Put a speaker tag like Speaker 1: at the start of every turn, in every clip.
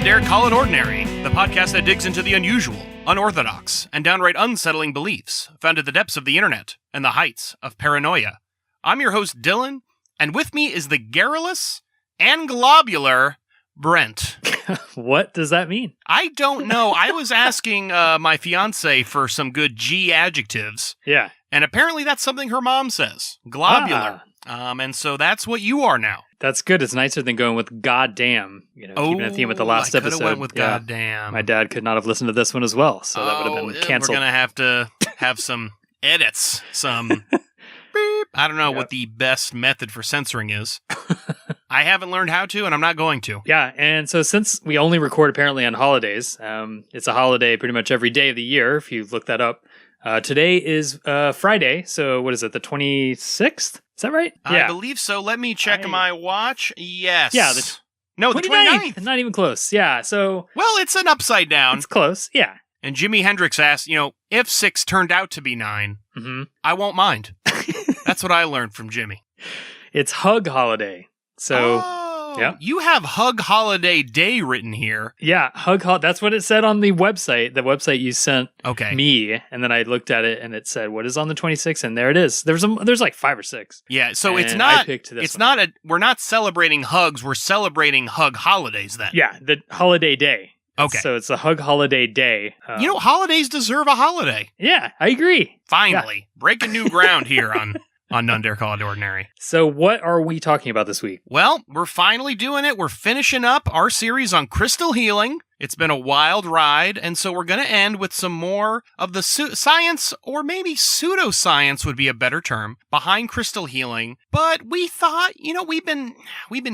Speaker 1: dare call it ordinary, the podcast that digs into the unusual, unorthodox, and downright unsettling beliefs found at the depths of the internet and the heights of paranoia. I'm your host, Dylan, and with me is the garrulous and globular Brent.
Speaker 2: What does that mean?
Speaker 1: I don't know. I was asking my fiance for some good G adjectives.
Speaker 2: Yeah.
Speaker 1: And apparently that's something her mom says. Globular. And so that's what you are now.
Speaker 2: That's good. It's nicer than going with goddamn. Keeping a theme with the last
Speaker 1: I
Speaker 2: episode.
Speaker 1: Went with goddamn.
Speaker 2: My dad could not have listened to this one as well, so that would have been canceled.
Speaker 1: We're going to have some edits, some beep. I don't know what the best method for censoring is. I haven't learned how to, and I'm not going to.
Speaker 2: Yeah, and so since we only record apparently on holidays, it's a holiday pretty much every day of the year, if you look that up. Today is Friday, so what is it, the 26th? Is that right?
Speaker 1: I believe so. Let me check my watch. Yes.
Speaker 2: Yeah,
Speaker 1: the
Speaker 2: 29th. Not even close. Yeah, so...
Speaker 1: Well, it's an upside down.
Speaker 2: It's close, yeah.
Speaker 1: And Jimi Hendrix asked, if 6 turned out to be 9, I won't mind. That's what I learned from Jimmy.
Speaker 2: It's Hug Holiday. So, yeah.
Speaker 1: You have Hug Holiday Day written here.
Speaker 2: Yeah, that's what it said on the website you sent me, and then I looked at it and it said, what is on the 26th? And there it is. There's like 5 or 6.
Speaker 1: Yeah, so
Speaker 2: and
Speaker 1: it's not,
Speaker 2: I picked this
Speaker 1: we're not celebrating hugs, we're celebrating Hug Holidays then.
Speaker 2: Yeah, the holiday day.
Speaker 1: Okay.
Speaker 2: So it's a Hug Holiday Day.
Speaker 1: Holidays deserve a holiday.
Speaker 2: Yeah, I agree.
Speaker 1: Finally, breaking new ground here on None Dare Call It Ordinary.
Speaker 2: So what are we talking about this week?
Speaker 1: Well, we're finally doing it. We're finishing up our series on crystal healing. It's been a wild ride, and so we're going to end with some more of the science, or maybe pseudoscience would be a better term, behind crystal healing. But we thought, we've been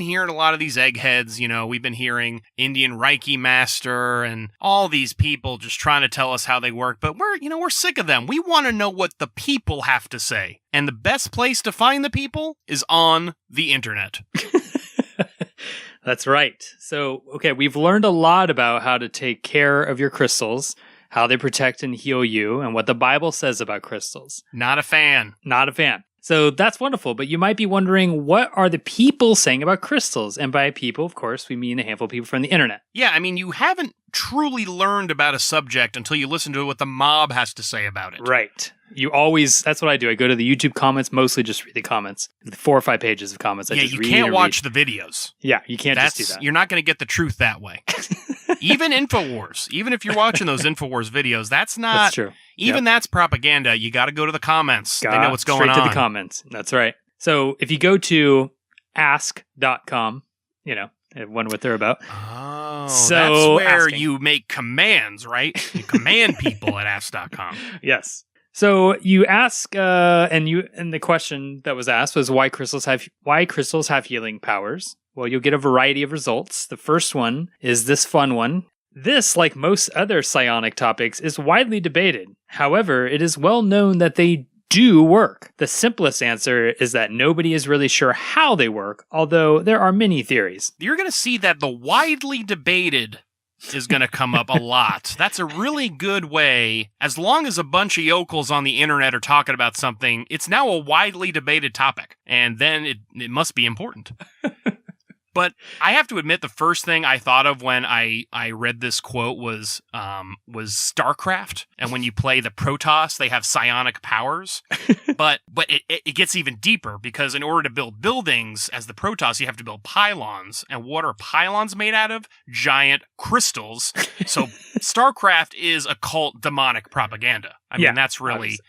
Speaker 1: hearing a lot of these eggheads, we've been hearing Indian Reiki Master and all these people just trying to tell us how they work, but we're sick of them. We want to know what the people have to say. And the best place to find the people is on the internet.
Speaker 2: That's right. So, we've learned a lot about how to take care of your crystals, how they protect and heal you, and what the Bible says about crystals.
Speaker 1: Not a fan.
Speaker 2: Not a fan. So that's wonderful, but you might be wondering, what are the people saying about crystals? And by people, of course, we mean a handful of people from the internet.
Speaker 1: Yeah, you haven't truly learned about a subject until you listen to what the mob has to say about it.
Speaker 2: Right. That's what I do. I go to the YouTube comments, mostly just read the comments. 4 or 5 pages of comments.
Speaker 1: You can't watch the videos.
Speaker 2: Yeah, you can't just do that.
Speaker 1: You're not going to get the truth that way. Even InfoWars, even if you're watching those InfoWars videos, that's
Speaker 2: true.
Speaker 1: Even that's propaganda. You got to go to the comments. They know what's going on.
Speaker 2: Straight to the comments. That's right. So if you go to ask.com, one what they're about.
Speaker 1: Oh,
Speaker 2: so
Speaker 1: that's where you make commands, right? You command people at ask.com.
Speaker 2: Yes. So you ask, and the question that was asked was why crystals have healing powers. Well, you'll get a variety of results. The first one is this fun one. This, like most other psionic topics, is widely debated. However, it is well known that they do work. The simplest answer is that nobody is really sure how they work, although there are many theories.
Speaker 1: You're going to see that the widely debated is going to come up a lot. That's a really good way. As long as a bunch of yokels on the internet are talking about something, it's now a widely debated topic, and then it must be important. But I have to admit, the first thing I thought of when I read this quote was StarCraft. And when you play the Protoss, they have psionic powers. but it gets even deeper, because in order to build buildings as the Protoss, you have to build pylons. And what are pylons made out of? Giant crystals. So StarCraft is occult demonic propaganda. That's really... Obviously.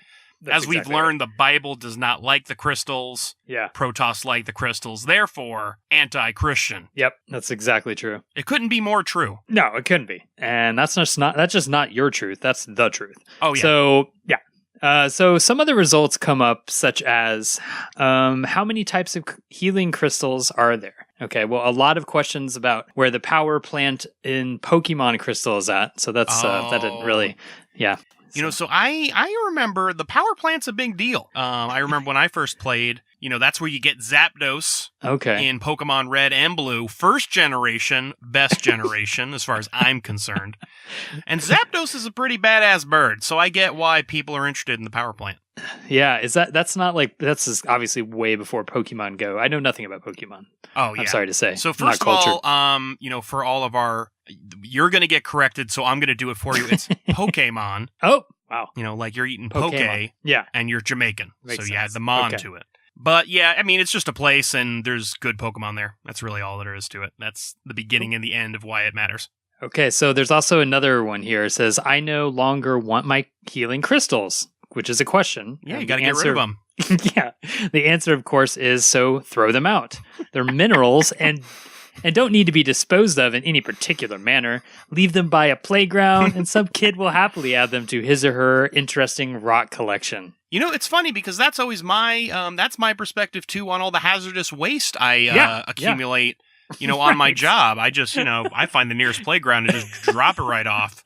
Speaker 1: As we've learned, the Bible does not like the crystals.
Speaker 2: Yeah.
Speaker 1: Protoss like the crystals. Therefore, anti-Christian.
Speaker 2: Yep, that's exactly true.
Speaker 1: It couldn't be more true.
Speaker 2: No, it couldn't be. And that's just not your truth. That's the truth.
Speaker 1: Oh, yeah.
Speaker 2: So, yeah. So some of the results come up, such as how many types of healing crystals are there? Okay, well, a lot of questions about where the power plant in Pokemon crystal is at. So that didn't really, yeah.
Speaker 1: So I remember the power plant's a big deal. I remember when I first played, that's where you get Zapdos in Pokemon Red and Blue. First generation, best generation, as far as I'm concerned. And Zapdos is a pretty badass bird, so I get why people are interested in the power plant.
Speaker 2: Yeah, that's not like that's obviously way before Pokemon Go. I know nothing about Pokemon.
Speaker 1: Oh, yeah.
Speaker 2: I'm sorry to say.
Speaker 1: So
Speaker 2: I'm
Speaker 1: first of
Speaker 2: not cultured.
Speaker 1: all, for all of our, you're going to get corrected, so I'm going to do it for you. It's Pokemon.
Speaker 2: Oh, wow.
Speaker 1: Like you're eating
Speaker 2: Pokemon.
Speaker 1: poke,
Speaker 2: Yeah.
Speaker 1: and you're Jamaican,
Speaker 2: Makes
Speaker 1: so you add
Speaker 2: sense.
Speaker 1: the mon
Speaker 2: Okay.
Speaker 1: to it. But yeah, I mean, it's just a place, and there's good Pokemon there. That's really all there is to it. That's the beginning and the end of why it matters.
Speaker 2: Okay, so there's also another one here. It says, I no longer want my healing crystals, which is a question.
Speaker 1: Yeah,
Speaker 2: And
Speaker 1: you got to
Speaker 2: the
Speaker 1: get rid of them.
Speaker 2: Yeah, the answer, of course, is so throw them out. They're minerals and don't need to be disposed of in any particular manner. Leave them by a playground, and some kid will happily add them to his or her interesting rock collection.
Speaker 1: It's funny because that's always that's my perspective too on all the hazardous waste I accumulate. On my job, I just I find the nearest playground and just drop it right off.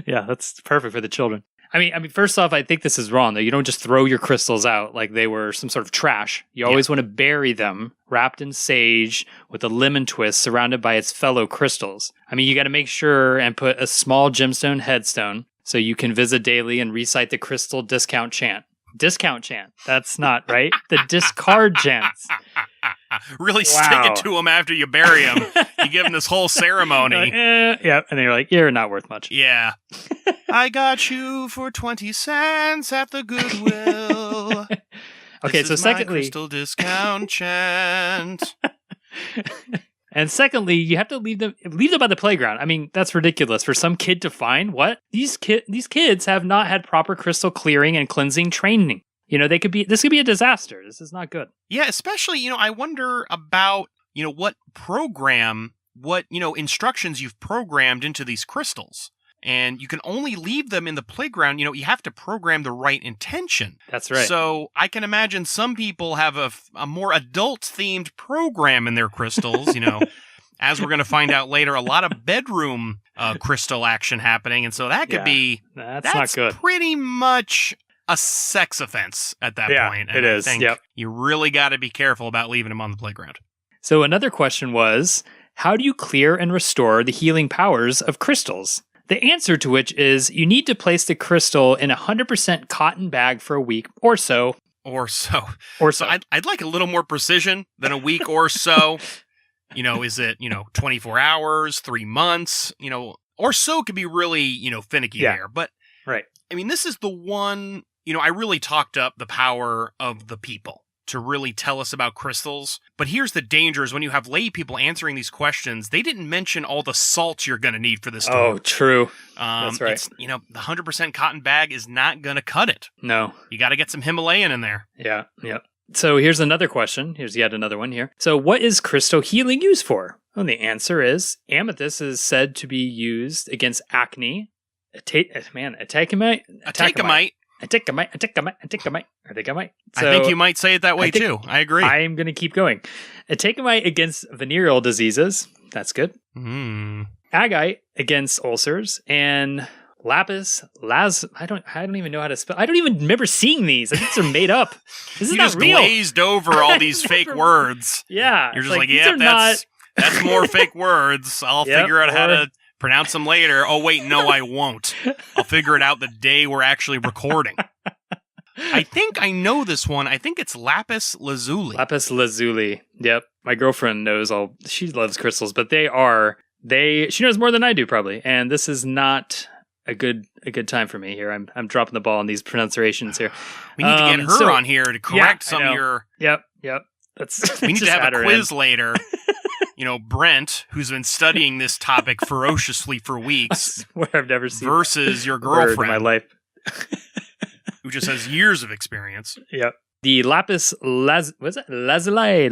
Speaker 2: Yeah, that's perfect for the children. I mean, first off, I think this is wrong, though. You don't just throw your crystals out like they were some sort of trash. You always want to bury them, wrapped in sage, with a lemon twist surrounded by its fellow crystals. I mean, you got to make sure and put a small gemstone headstone so you can visit daily and recite the crystal discount chant. Discount chant. That's not right. The discard chants.
Speaker 1: Really stick it to them after you bury them. You give them this whole ceremony.
Speaker 2: Like, yeah, and then you're like, you're not worth much.
Speaker 1: Yeah. I got you for 20 cents at the Goodwill.
Speaker 2: Okay,
Speaker 1: This
Speaker 2: so
Speaker 1: is my
Speaker 2: secondly,
Speaker 1: crystal discount chant.
Speaker 2: and secondly, you have to leave them by the playground. I mean, that's ridiculous for some kid to find. What? These kids have not had proper crystal clearing and cleansing training. This could be a disaster. This is not good.
Speaker 1: Yeah, especially, I wonder about, what instructions you've programmed into these crystals. And you can only leave them in the playground. You have to program the right intention.
Speaker 2: That's right.
Speaker 1: So I can imagine some people have a more adult-themed program in their crystals, as we're going to find out later, a lot of bedroom crystal action happening. And so that could be...
Speaker 2: That's not good.
Speaker 1: Pretty much a sex offense at that point. And
Speaker 2: it is.
Speaker 1: I think you really got to be careful about leaving them on the playground.
Speaker 2: So another question was, how do you clear and restore the healing powers of crystals? The answer to which is you need to place the crystal in a 100% cotton bag for a week or so.
Speaker 1: So I'd like a little more precision than a week or so. Is it, 24 hours, 3 months, or so could be really, finicky there. But
Speaker 2: right.
Speaker 1: I mean, this is the one, I really talked up the power of the people to really tell us about crystals. But here's the danger is when you have lay people answering these questions, they didn't mention all the salt you're going to need for this storm.
Speaker 2: Oh, true. That's right.
Speaker 1: It's, the 100% cotton bag is not going to cut it.
Speaker 2: No.
Speaker 1: You got to get some Himalayan in there.
Speaker 2: Yeah. So here's another question. Here's yet another one here. So what is crystal healing used for? Well, the answer is amethyst is said to be used against acne. Atacamite. So,
Speaker 1: I think you might say it that way too. I agree.
Speaker 2: I'm going to keep going. Atacamite against venereal diseases. That's good. Agate against ulcers, and lapis I don't even know how to spell. I don't even remember seeing these. I think they're made up. This is
Speaker 1: you
Speaker 2: not
Speaker 1: just
Speaker 2: real.
Speaker 1: glazed over all these fake words.
Speaker 2: Yeah,
Speaker 1: you're just that's more fake words. I'll figure out how to pronounce them later. Oh, wait, no, I won't. I'll figure it out the day we're actually recording. I think I know this one. I think it's lapis lazuli.
Speaker 2: Lapis lazuli. Yep. My girlfriend knows she loves crystals, but she knows more than I do probably. And this is not a good time for me here. I'm dropping the ball on these pronunciations here.
Speaker 1: We need to get her on here to correct some of your...
Speaker 2: Yep.
Speaker 1: We need to have a quiz later. Brent, who's been studying this topic ferociously for weeks,
Speaker 2: I've never seen
Speaker 1: versus your girlfriend
Speaker 2: in my life,
Speaker 1: who just has years of experience.
Speaker 2: Yep. The lapis lazuli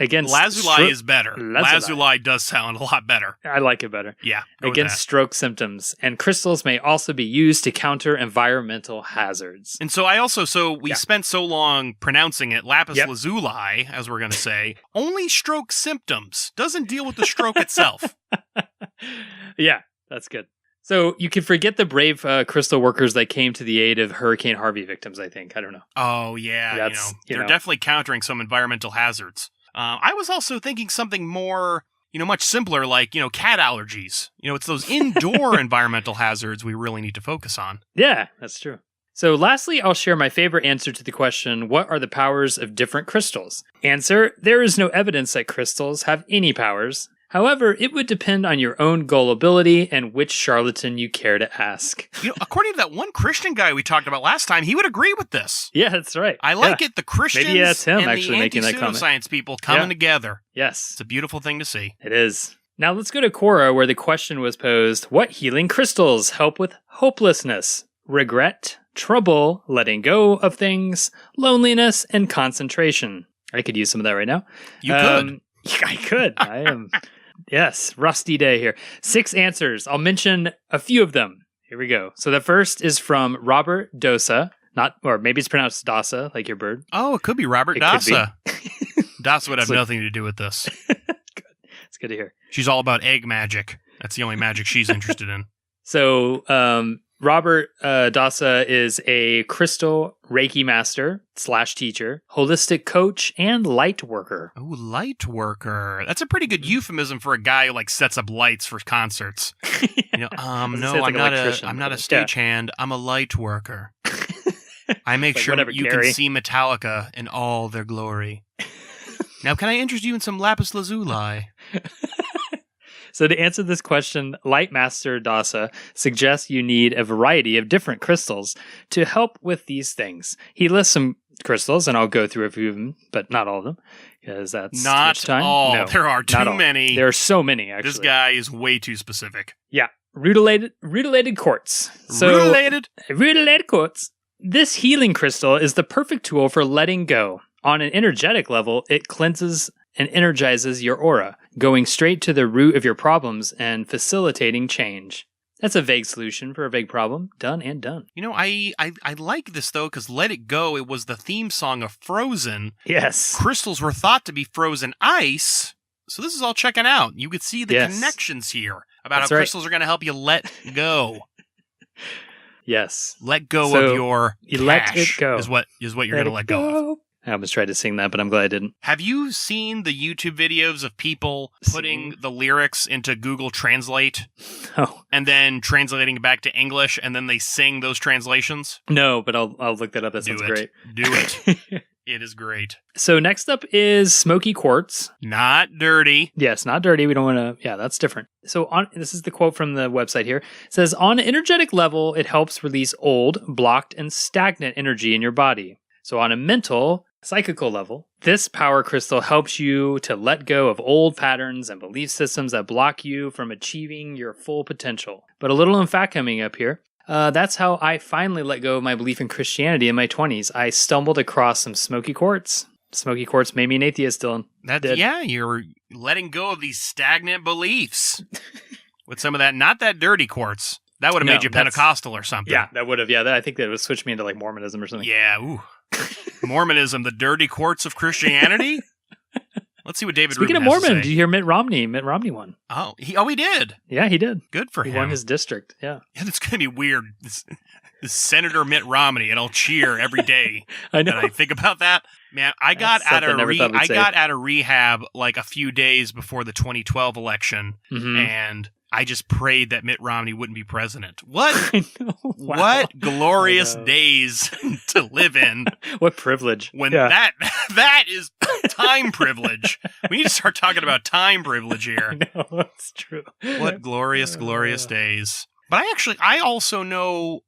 Speaker 2: against
Speaker 1: lazuli is better. Lazuli does sound a lot better.
Speaker 2: I like it better.
Speaker 1: Yeah,
Speaker 2: against stroke symptoms, and crystals may also be used to counter environmental hazards.
Speaker 1: And so we spent so long pronouncing it lapis lazuli, as we're going to say, only stroke symptoms, doesn't deal with the stroke itself.
Speaker 2: Yeah, that's good. So you can forget the brave crystal workers that came to the aid of Hurricane Harvey victims, I think. I don't know.
Speaker 1: Oh, yeah. They're definitely countering some environmental hazards. I was also thinking something more, much simpler, like, cat allergies. It's those indoor environmental hazards we really need to focus on.
Speaker 2: Yeah, that's true. So lastly, I'll share my favorite answer to the question, what are the powers of different crystals? Answer, there is no evidence that crystals have any powers. However, it would depend on your own gullibility and which charlatan you care to ask.
Speaker 1: According to that one Christian guy we talked about last time, he would agree with this.
Speaker 2: Yeah, that's right.
Speaker 1: I like it. The Christians
Speaker 2: Maybe that's him
Speaker 1: and
Speaker 2: actually
Speaker 1: the
Speaker 2: making that comment.
Speaker 1: anti-pseudoscience people coming together.
Speaker 2: Yes.
Speaker 1: It's a beautiful thing to see.
Speaker 2: It is. Now let's go to Quora, where the question was posed, what healing crystals help with hopelessness, regret, trouble, letting go of things, loneliness, and concentration? I could use some of that right now.
Speaker 1: You could.
Speaker 2: I could. I am. Yes, rusty day here. 6 answers. I'll mention a few of them. Here we go. So the first is from Robert Dosa, or maybe it's pronounced Dasa, like your bird.
Speaker 1: Oh, it could be Robert Dasa. Dasa would have nothing to do with this.
Speaker 2: Good. It's good to hear.
Speaker 1: She's all about egg magic. That's the only magic she's interested in.
Speaker 2: So Robert Dasa is a crystal Reiki master / teacher, holistic coach, and light worker.
Speaker 1: Oh, light worker. That's a pretty good euphemism for a guy who sets up lights for concerts. No, I'm not a stagehand. I'm a light worker. I make sure you can see Metallica in all their glory. Now, can I interest you in some lapis lazuli?
Speaker 2: So to answer this question, Light Master Dasa suggests you need a variety of different crystals to help with these things. He lists some crystals, and I'll go through a few of them, but not all of them, because that's
Speaker 1: not
Speaker 2: time.
Speaker 1: all.
Speaker 2: No,
Speaker 1: there are too many.
Speaker 2: There are so many, actually.
Speaker 1: This guy is way too specific.
Speaker 2: Yeah. Rutilated quartz. Rutilated quartz. This healing crystal is the perfect tool for letting go. On an energetic level, it cleanses and energizes your aura, going straight to the root of your problems and facilitating change. That's a vague solution for a vague problem. Done and done.
Speaker 1: I like this, though, because Let It Go, it was the theme song of Frozen.
Speaker 2: Yes.
Speaker 1: Crystals were thought to be frozen ice, so this is all checking out. You could see the connections here about how crystals are going to help you let go.
Speaker 2: Yes.
Speaker 1: Let go of your cash
Speaker 2: let it go.
Speaker 1: is what you're going to let go of.
Speaker 2: I almost tried to sing that, but I'm glad I didn't.
Speaker 1: Have you seen the YouTube videos of people putting the lyrics into Google Translate?
Speaker 2: Oh.
Speaker 1: And then translating it back to English, and then they sing those translations?
Speaker 2: No, but I'll look that up. That sounds great.
Speaker 1: Do it. It is great.
Speaker 2: So next up is smoky quartz.
Speaker 1: Not dirty.
Speaker 2: Yes, not dirty. We don't want to... Yeah, that's different. So this is the quote from the website here. It says, on an energetic level, it helps release old, blocked, and stagnant energy in your body. So on a mental... psychical level, this power crystal helps you to let go of old patterns and belief systems that block you from achieving your full potential. But a little in fact coming up here. That's how I finally let go of my belief in Christianity in my 20s. I stumbled across some smoky quartz. Smoky quartz made me an atheist, Dylan.
Speaker 1: Yeah, you're letting go of these stagnant beliefs with some of that, not that dirty quartz. That would have made you Pentecostal or something.
Speaker 2: Yeah, that would have. Yeah, I think that would switch me into Mormonism or something.
Speaker 1: Yeah, ooh. Mormonism, the dirty quartz of Christianity? Let's see what David
Speaker 2: Speaking
Speaker 1: Rubin
Speaker 2: of
Speaker 1: has
Speaker 2: Mormon,
Speaker 1: to say.
Speaker 2: did you hear Mitt Romney? Mitt Romney won.
Speaker 1: Oh, he did.
Speaker 2: Yeah, he did.
Speaker 1: Good for him.
Speaker 2: He won his district. Yeah.
Speaker 1: It's going to be weird. This Senator Mitt Romney, and I'll cheer every day.
Speaker 2: I know.
Speaker 1: And I think about that. Man, I got out of rehab a few days before the 2012 election, and I just prayed that Mitt Romney wouldn't be president. What?
Speaker 2: I know. Wow.
Speaker 1: What glorious days to live in.
Speaker 2: What privilege.
Speaker 1: When that is time privilege. We need to start talking about time privilege here.
Speaker 2: I know, that's true.
Speaker 1: What glorious days. But I also know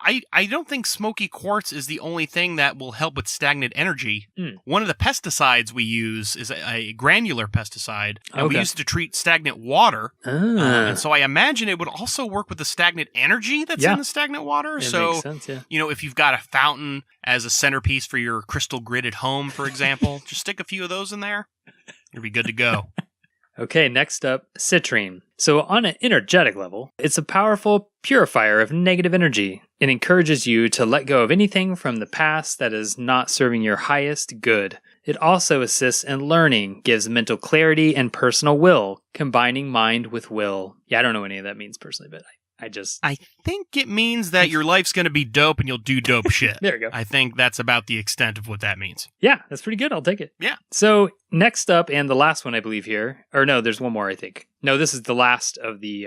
Speaker 1: I don't think smoky quartz is the only thing that will help with stagnant energy. One of the pesticides we use is a granular pesticide, and we use it to treat stagnant water. And so I imagine it would also work with the stagnant energy that's in the stagnant water.
Speaker 2: It makes sense, yeah.
Speaker 1: If you've got a fountain as a centerpiece for your crystal gridded home, for example, just stick a few of those in there. You'll be good to go.
Speaker 2: Okay, next up, citrine. So on an energetic level, it's a powerful purifier of negative energy. It encourages you to let go of anything from the past that is not serving your highest good. It also assists in learning, gives mental clarity and personal will, combining mind with will. Yeah, I don't know what any of that means personally, but I
Speaker 1: think it means that your life's going to be dope and you'll do dope shit.
Speaker 2: There you go.
Speaker 1: I think that's about the extent of what that means.
Speaker 2: Yeah, that's pretty good. I'll take it.
Speaker 1: Yeah.
Speaker 2: So next up, and the last one I believe here, or no, there's one more I think. No, this is the last of the,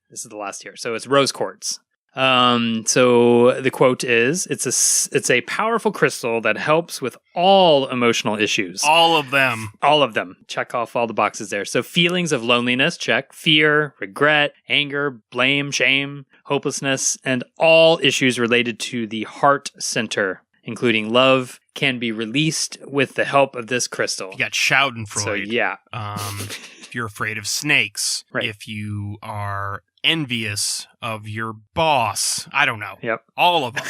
Speaker 2: this is the last here. So it's rose quartz. So the quote is, it's a powerful crystal that helps with all emotional issues.
Speaker 1: All of them.
Speaker 2: All of them. Check off all the boxes there. So feelings of loneliness, check. Fear, regret, anger, blame, shame, hopelessness, and all issues related to the heart center, including love, can be released with the help of this crystal.
Speaker 1: You got Schadenfreude.
Speaker 2: So yeah.
Speaker 1: If you're afraid of snakes.
Speaker 2: Right.
Speaker 1: If you are envious of your boss. I don't know.
Speaker 2: Yep.
Speaker 1: All of them.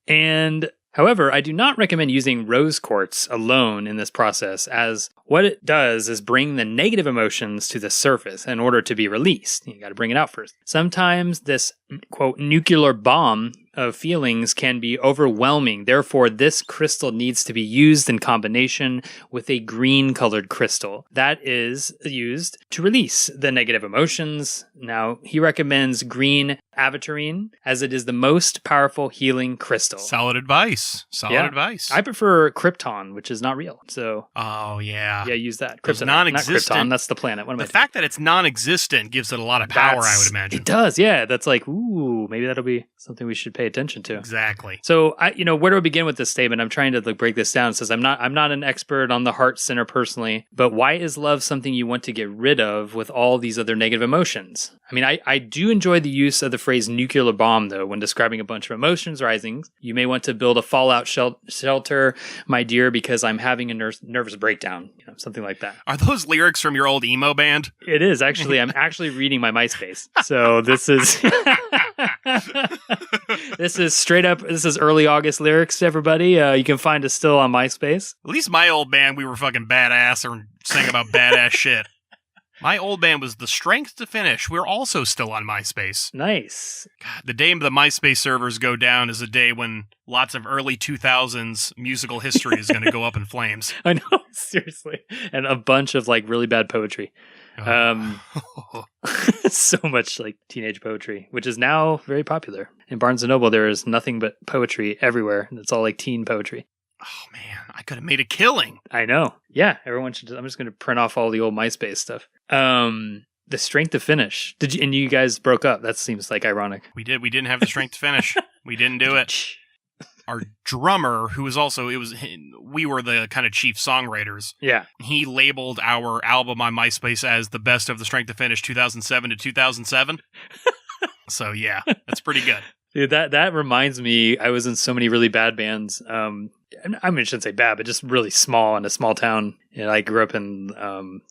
Speaker 2: And however, I do not recommend using rose quartz alone in this process, as what it does is bring the negative emotions to the surface in order to be released. You got to bring it out first. Sometimes this, quote, nuclear bomb of feelings can be overwhelming. Therefore, this crystal needs to be used in combination with a green colored crystal that is used to release the negative emotions. Now, he recommends green aventurine as it is the most powerful healing crystal.
Speaker 1: Solid advice. Solid advice.
Speaker 2: I prefer Krypton, which is not real. So,
Speaker 1: oh, yeah.
Speaker 2: Yeah, use that.
Speaker 1: It's
Speaker 2: Krypton,
Speaker 1: non-existent.
Speaker 2: not Krypton, that's the planet. What am I
Speaker 1: The fact that it's non-existent gives it a lot of power, I would imagine.
Speaker 2: It does, yeah. That's like, ooh, maybe that'll be something we should pay attention to.
Speaker 1: Exactly.
Speaker 2: So, where do I begin with this statement? I'm trying to break this down. It says, I'm not an expert on the heart center personally, but why is love something you want to get rid of with all these other negative emotions? I mean, I do enjoy the use of the phrase nuclear bomb, though, when describing a bunch of emotions rising. You may want to build a fallout shelter, my dear, because I'm having a nervous breakdown, something like that.
Speaker 1: Are those lyrics from your old emo band?
Speaker 2: It is, actually. I'm actually reading my MySpace. So this is... This is straight up, this is early August lyrics, everybody. You can find us still on MySpace.
Speaker 1: At least my old band, we were fucking badass or sang about badass shit. My old band was The Strength to Finish. We're also still on MySpace.
Speaker 2: Nice.
Speaker 1: God, the day the MySpace servers go down is a day when lots of early 2000s musical history is going to go up in flames.
Speaker 2: I know, seriously. And a bunch of really bad poetry. So much teenage poetry, which is now very popular. In Barnes & Noble, there is nothing but poetry everywhere. And it's all teen poetry.
Speaker 1: Oh, man, I could have made a killing.
Speaker 2: I know. Yeah, everyone should. I'm just going to print off all the old MySpace stuff. The strength to finish. And you guys broke up. That seems ironic.
Speaker 1: We did. We didn't have the strength to finish. We didn't do it. Our drummer, who was also, we were the kind of chief songwriters.
Speaker 2: Yeah.
Speaker 1: He labeled our album on MySpace as the best of the Strength to Finish 2007 to 2007. So yeah, that's pretty good.
Speaker 2: Dude, that reminds me, I was in so many really bad bands. I shouldn't say bad, but just really small in a small town. And I grew up in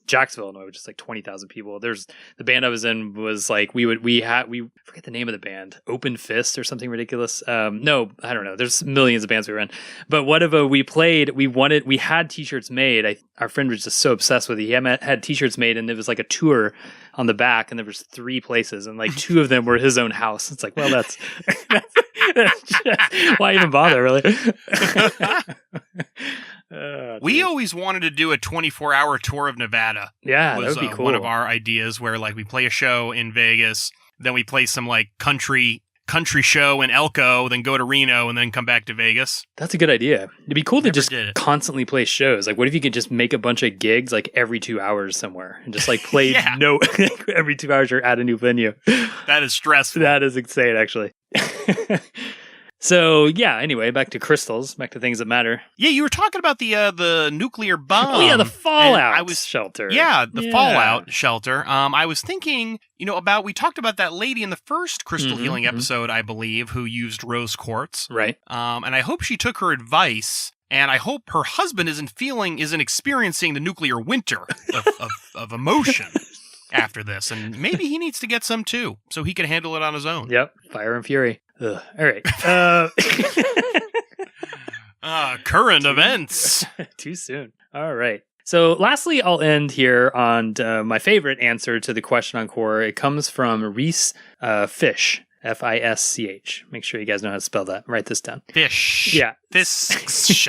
Speaker 2: Jacksonville, Illinois, which is 20,000 people. The band I was in was we forget the name of the band, Open Fist or something ridiculous. No, I don't know. There's millions of bands we were in, but whatever we played, we had t-shirts made. Our friend was just so obsessed with it. He had t-shirts made, and it was a tour on the back, and there was 3 places, and 2 of them were his own house. It's well, that's why even bother, really?
Speaker 1: We always wanted to do a 24-hour tour of Nevada.
Speaker 2: Yeah, that would be cool.
Speaker 1: One of our ideas where we play a show in Vegas, then we play some country show in Elko, then go to Reno, and then come back to Vegas.
Speaker 2: That's a good idea. It'd be cool to just constantly play shows. What if you could just make a bunch of gigs every 2 hours somewhere and just play every 2 hours you're at a new venue.
Speaker 1: That is stressful.
Speaker 2: That is insane, actually. So, yeah, anyway, back to crystals, back to things that matter.
Speaker 1: Yeah, you were talking about the nuclear bomb.
Speaker 2: Oh, yeah, the fallout shelter.
Speaker 1: Yeah, the fallout shelter. I was thinking, we talked about that lady in the first crystal healing episode, I believe, who used rose quartz.
Speaker 2: Right.
Speaker 1: And I hope she took her advice, and I hope her husband isn't experiencing the nuclear winter of emotion after this. And maybe he needs to get some, too, so he can handle it on his own.
Speaker 2: Yep, fire and fury. Ugh. All right.
Speaker 1: Current events.
Speaker 2: Too soon. All right. So lastly, I'll end here on my favorite answer to the question on core. It comes from Reese Fish, Fisch. Make sure you guys know how to spell that. Write this down.
Speaker 1: Fish.
Speaker 2: Yeah.
Speaker 1: Fish.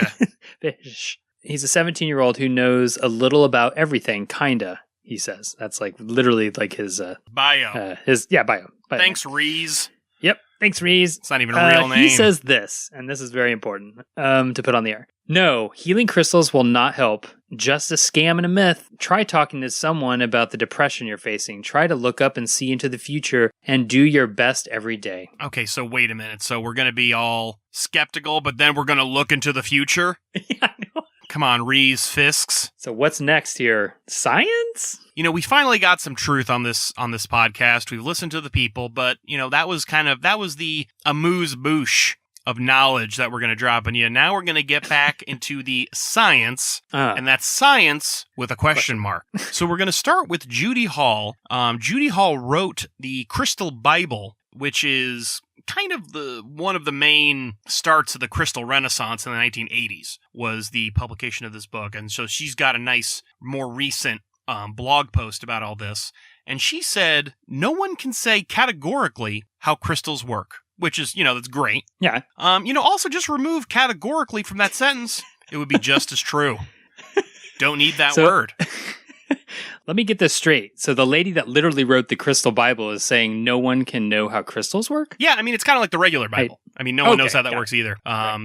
Speaker 2: Fish. He's a 17-year-old who knows a little about everything, kinda, he says. That's literally his...
Speaker 1: bio.
Speaker 2: Bio.
Speaker 1: Thanks, Reese.
Speaker 2: Yep. Thanks, Reese.
Speaker 1: It's not even a real name.
Speaker 2: He says this, and this is very important to put on the air. No, healing crystals will not help. Just a scam and a myth. Try talking to someone about the depression you're facing. Try to look up and see into the future and do your best every day.
Speaker 1: Okay, so wait a minute. So we're going to be all skeptical, but then we're going to look into the future?
Speaker 2: Yeah, I know.
Speaker 1: Come on, Reese Fisks.
Speaker 2: So what's next here? Science?
Speaker 1: We finally got some truth on this podcast. We've listened to the people, but, that was the amuse-bouche of knowledge that we're going to drop on you. Now we're going to get back into the science, and that's science with a question mark. So we're going to start with Judy Hall. Judy Hall wrote the Crystal Bible, which is kind of one of the main starts of the crystal renaissance in the 1980s, was the publication of this book. And so she's got a nice, more recent blog post about all this. And she said, no one can say categorically how crystals work. Which is, that's great.
Speaker 2: Yeah.
Speaker 1: Also just remove categorically from that sentence. It would be just as true. Don't need that word.
Speaker 2: Let me get this straight. So the lady that literally wrote the Crystal Bible is saying no one can know how crystals work?
Speaker 1: Yeah, it's kind of like the regular Bible. No one knows how that works either.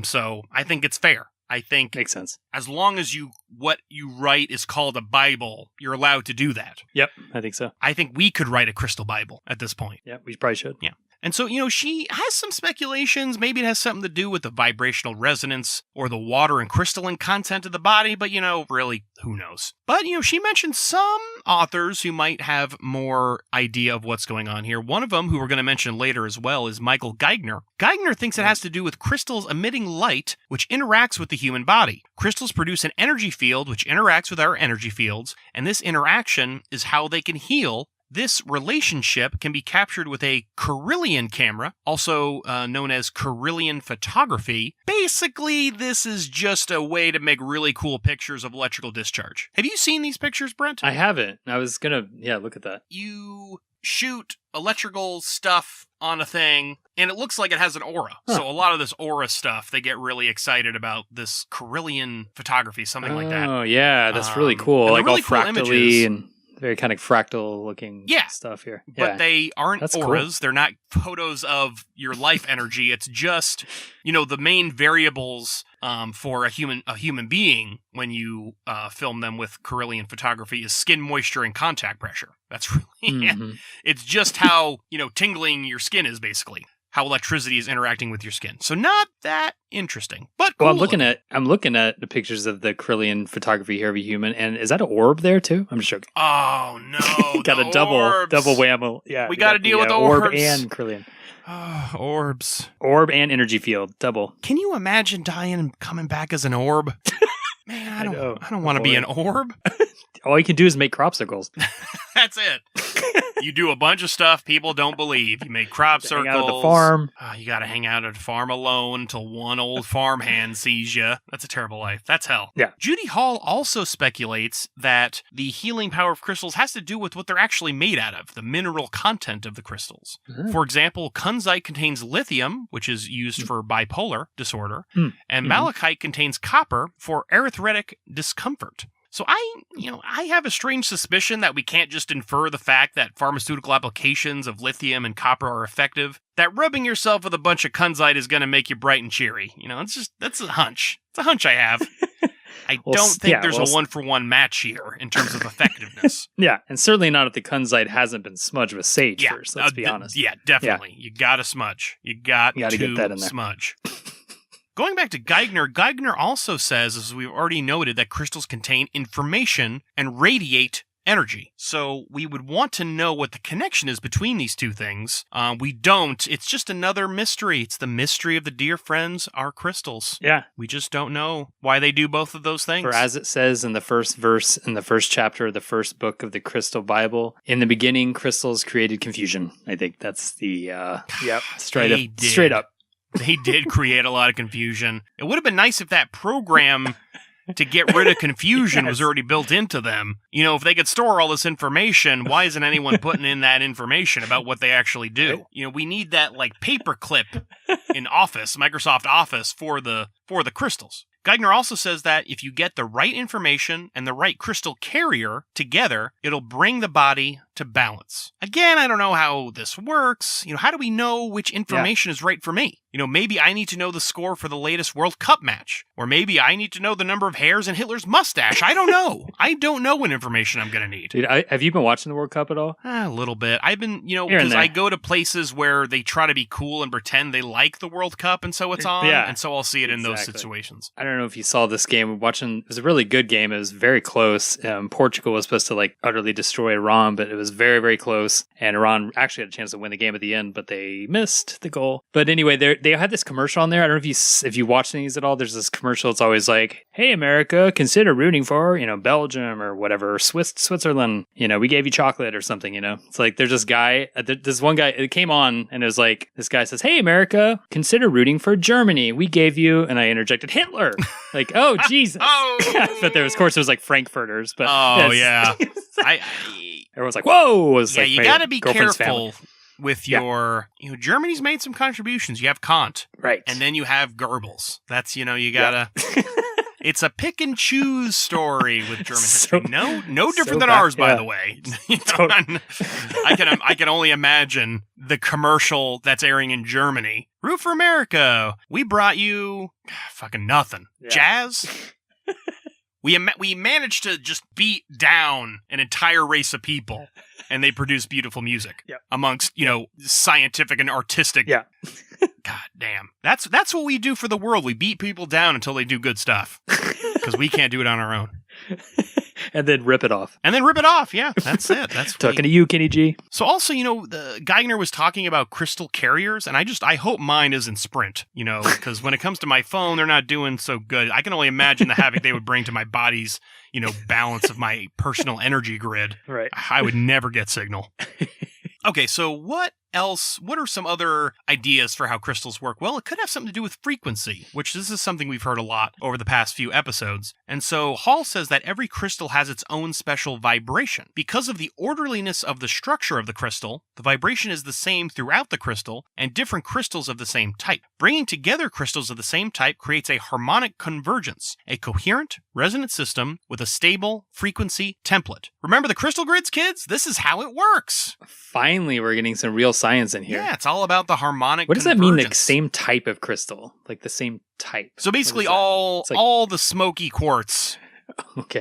Speaker 1: So I think it's fair. I think
Speaker 2: makes sense.
Speaker 1: As long as what you write is called a Bible, you're allowed to do that.
Speaker 2: Yep, I think so.
Speaker 1: I think we could write a crystal Bible at this point.
Speaker 2: Yeah, we probably should.
Speaker 1: Yeah. And so, she has some speculations. Maybe it has something to do with the vibrational resonance or the water and crystalline content of the body, but, really, who knows? But, she mentioned some authors who might have more idea of what's going on here. One of them, who we're going to mention later as well, is Michael Geigner. Geigner thinks it has to do with crystals emitting light, which interacts with the human body. Crystals produce an energy field, which interacts with our energy fields, and this interaction is how they can heal. This relationship can be captured with a Carillion camera, also known as Carillion photography. Basically, this is just a way to make really cool pictures of electrical discharge. Have you seen these pictures, Brent?
Speaker 2: I haven't. I was going to, look at that.
Speaker 1: You shoot electrical stuff on a thing, and it looks like it has an aura. Huh. So a lot of this aura stuff, they get really excited about this Carillion photography, something like that.
Speaker 2: Oh, yeah, that's really cool. Like
Speaker 1: really
Speaker 2: all fractally and very kind of fractal looking stuff here.
Speaker 1: But they aren't
Speaker 2: That's
Speaker 1: auras.
Speaker 2: Cool.
Speaker 1: They're not photos of your life energy. It's just, the main variables for a human being when you film them with Carillion photography is skin moisture and contact pressure. That's really it's just how, tingling your skin is, basically. How electricity is interacting with your skin. So not that interesting, but cool.
Speaker 2: Well, I'm looking at the pictures of the Carillion photography here of a human, and is that an orb there too? I'm just joking.
Speaker 1: Oh no,
Speaker 2: got a double whammo. Yeah,
Speaker 1: we got to deal with the
Speaker 2: orb
Speaker 1: orbs
Speaker 2: and Carillion.
Speaker 1: Orbs,
Speaker 2: orb and energy field, double.
Speaker 1: Can you imagine dying and coming back as an orb? Man, I don't want to be an orb.
Speaker 2: All you can do is make cropsicles.
Speaker 1: That's it. You do a bunch of stuff people don't believe. You make crop circles.
Speaker 2: Hang out at the farm.
Speaker 1: You got to hang out at a farm alone until one old farmhand sees you. That's a terrible life. That's hell.
Speaker 2: Yeah.
Speaker 1: Judy Hall also speculates that the healing power of crystals has to do with what they're actually made out of, the mineral content of the crystals. Mm-hmm. For example, kunzite contains lithium, which is used for bipolar disorder, and malachite contains copper for arthritic discomfort. So I have a strange suspicion that we can't just infer the fact that pharmaceutical applications of lithium and copper are effective, that rubbing yourself with a bunch of kunzite is going to make you bright and cheery. That's a hunch. It's a hunch I have. I don't think there's a one-for-one match here in terms of effectiveness.
Speaker 2: Yeah, and certainly not if the kunzite hasn't been smudged with sage first, let's be honest.
Speaker 1: Yeah, definitely. Yeah. You got to smudge. You got to
Speaker 2: get that in there.
Speaker 1: Smudge. Going back to Geigner also says, as we've already noted, that crystals contain information and radiate energy. So we would want to know what the connection is between these two things. We don't. It's just another mystery. It's the mystery of the dear friends, our crystals.
Speaker 2: Yeah.
Speaker 1: We just don't know why they do both of those things.
Speaker 2: For as it says in the first verse, in the first chapter of the first book of the Crystal Bible, in the beginning, crystals created confusion. I think that's the, straight up.
Speaker 1: They did create a lot of confusion. It would have been nice if that program to get rid of confusion was already built into them. If they could store all this information, why isn't anyone putting in that information about what they actually do? We need that paperclip in Office, Microsoft Office for the crystals. Geigner also says that if you get the right information and the right crystal carrier together, it'll bring the body to balance. Again, I don't know how this works. How do we know which information is right for me? Maybe I need to know the score for the latest World Cup match. Or maybe I need to know the number of hairs in Hitler's mustache. I don't know. I don't know what information I'm going to need.
Speaker 2: Dude, have you been watching the World Cup at all?
Speaker 1: A little bit. I've been, because I go to places where they try to be cool and pretend they like the World Cup, and so it's on.
Speaker 2: Yeah,
Speaker 1: and so I'll see it in those situations.
Speaker 2: I don't know if you saw this game. It was a really good game. It was very close. Portugal was supposed to utterly destroy Iran, but it was very, very close. And Iran actually had a chance to win the game at the end, but they missed the goal. But anyway, they had this commercial on there. I don't know if you watch these at all. There's this commercial. It's always like, "Hey, America, consider rooting for, Belgium or whatever, Switzerland. We gave you chocolate or something, It's like there's this guy, this one guy, it came on and it was like, this guy says, "Hey, America, consider rooting for Germany. We gave you," and I interjected, "Hitler." Like, oh, Jesus. But there was, of course, it was like Frankfurters. But
Speaker 1: yeah.
Speaker 2: Everyone's like, whoa.
Speaker 1: You got to be careful with your, Germany's made some contributions. You have Kant.
Speaker 2: Right.
Speaker 1: And then you have Goebbels. That's, you got to... It's a pick and choose story with German history. No different than ours, by the way. I can only imagine the commercial that's airing in Germany. "Root for America. We brought you fucking nothing. Yeah. Jazz." We managed to just beat down an entire race of people, and they produce beautiful music amongst, scientific and artistic.
Speaker 2: Yeah.
Speaker 1: God damn. That's what we do for the world. We beat people down until they do good stuff. Because we can't do it on our own.
Speaker 2: And then rip it off.
Speaker 1: Yeah, that's it. That's
Speaker 2: talking to you, Kenny G.
Speaker 1: So also, the Geigner was talking about crystal carriers, and I hope mine isn't Sprint, because when it comes to my phone, they're not doing so good. I can only imagine the havoc they would bring to my body's, balance of my personal energy grid.
Speaker 2: Right.
Speaker 1: I would never get signal. Okay, so what are some other ideas for how crystals work? Well, it could have something to do with frequency, which this is something we've heard a lot over the past few episodes. And so Hall says that every crystal has its own special vibration. Because of the orderliness of the structure of the crystal, the vibration is the same throughout the crystal and different crystals of the same type. Bringing together crystals of the same type creates a harmonic convergence, a coherent, resonant system with a stable frequency template. Remember the crystal grids, kids? This is how it works.
Speaker 2: Finally, we're getting some real science in here.
Speaker 1: Yeah, it's all about the harmonic
Speaker 2: What does that mean, like same type of crystal? Like the same type?
Speaker 1: So basically all the smoky quartz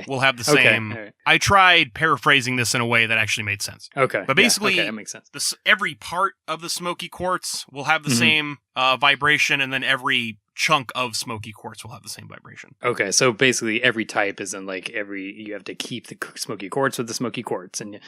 Speaker 1: will have the same. Right. I tried paraphrasing this in a way that actually made sense.
Speaker 2: Okay.
Speaker 1: But basically,
Speaker 2: that makes sense.
Speaker 1: Every part of the smoky quartz will have the same vibration, and then every chunk of smoky quartz will have the same vibration.
Speaker 2: Okay, so basically every type is in you have to keep the smoky quartz with the smoky quartz, and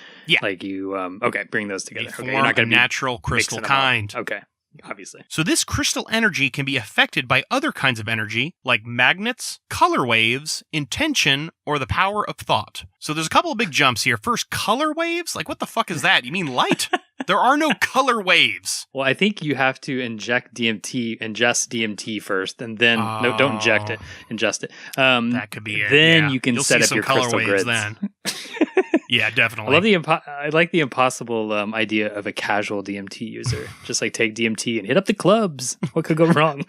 Speaker 2: bring those together.
Speaker 1: You're not going to natural crystal kind.
Speaker 2: Okay, obviously.
Speaker 1: So this crystal energy can be affected by other kinds of energy, like magnets, color waves, intention, or the power of thought. So there's a couple of big jumps here. First, color waves? Like, what the fuck is that? You mean light? There are no color waves.
Speaker 2: Well, I think you have to ingest DMT first, and then no, don't inject it, ingest it.
Speaker 1: That could be it.
Speaker 2: Then you can
Speaker 1: You'll
Speaker 2: set
Speaker 1: see
Speaker 2: up
Speaker 1: some
Speaker 2: your
Speaker 1: color
Speaker 2: crystal
Speaker 1: waves
Speaker 2: grids.
Speaker 1: Then. Yeah, definitely.
Speaker 2: I like the impossible idea of a casual DMT user. Just like take DMT and hit up the clubs. What could go wrong?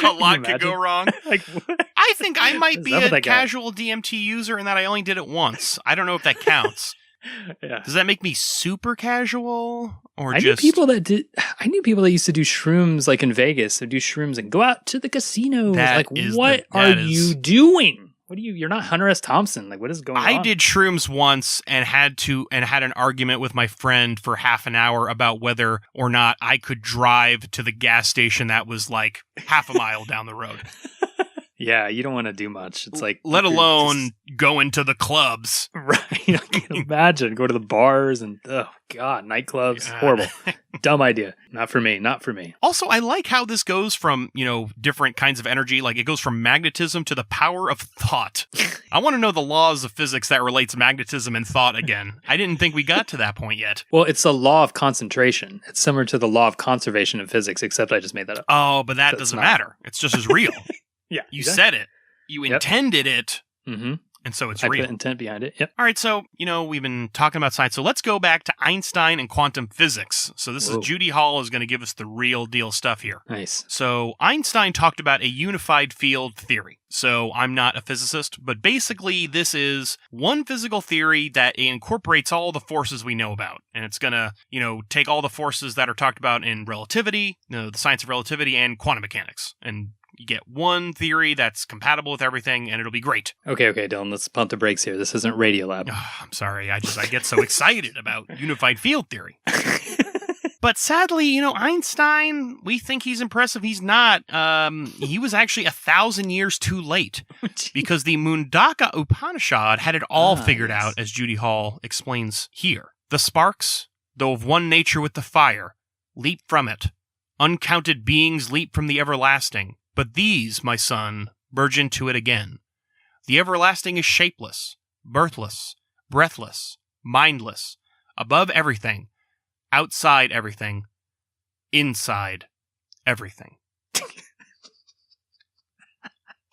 Speaker 1: A lot could go wrong.
Speaker 2: Like, what?
Speaker 1: I think I might be a casual DMT user in that I only did it once. I don't know if that counts.
Speaker 2: Yeah.
Speaker 1: Does that make me super casual or
Speaker 2: I knew people that used to do shrooms like in Vegas. They do shrooms and go out to the casinos. What are you doing? You're not Hunter S. Thompson. Like, what is going on?
Speaker 1: I did shrooms once and had an argument with my friend for half an hour about whether or not I could drive to the gas station that was like half a mile down the road.
Speaker 2: Yeah, you don't want to do much. It's like,
Speaker 1: let alone go into the clubs.
Speaker 2: Right. I can imagine. Go to the bars and, oh, God, nightclubs. Horrible. Dumb idea. Not for me.
Speaker 1: Also, I like how this goes from, different kinds of energy. Like, it goes from magnetism to the power of thought. I want to know the laws of physics that relates magnetism and thought again. I didn't think we got to that point yet.
Speaker 2: Well, it's a law of concentration. It's similar to the law of conservation in physics, except I just made that up.
Speaker 1: Oh, but that doesn't matter. It's just as real.
Speaker 2: Yeah,
Speaker 1: you said it. You intended it.
Speaker 2: Mm-hmm.
Speaker 1: And so it's
Speaker 2: Type
Speaker 1: real.
Speaker 2: of intent behind it. Yep.
Speaker 1: All right, so, we've been talking about science. So let's go back to Einstein and quantum physics. So this is Judy Hall is going to give us the real deal stuff here.
Speaker 2: Nice.
Speaker 1: So Einstein talked about a unified field theory. So I'm not a physicist, but basically this is one physical theory that incorporates all the forces we know about. And it's going to, take all the forces that are talked about in relativity, the science of relativity, and quantum mechanics. And you get one theory that's compatible with everything, and it'll be great.
Speaker 2: Okay, Dylan, let's pump the brakes here. This isn't Radiolab.
Speaker 1: Oh, I'm sorry. I get so excited about unified field theory. But sadly, Einstein, we think he's impressive. He's not. He was actually 1,000 years too late because the Mundaka Upanishad had it all figured out, as Judy Hall explains here. The sparks, though of one nature with the fire, leap from it. Uncounted beings leap from the everlasting. But these, my son, merge into it again. The everlasting is shapeless, birthless, breathless, mindless, above everything, outside everything, inside everything.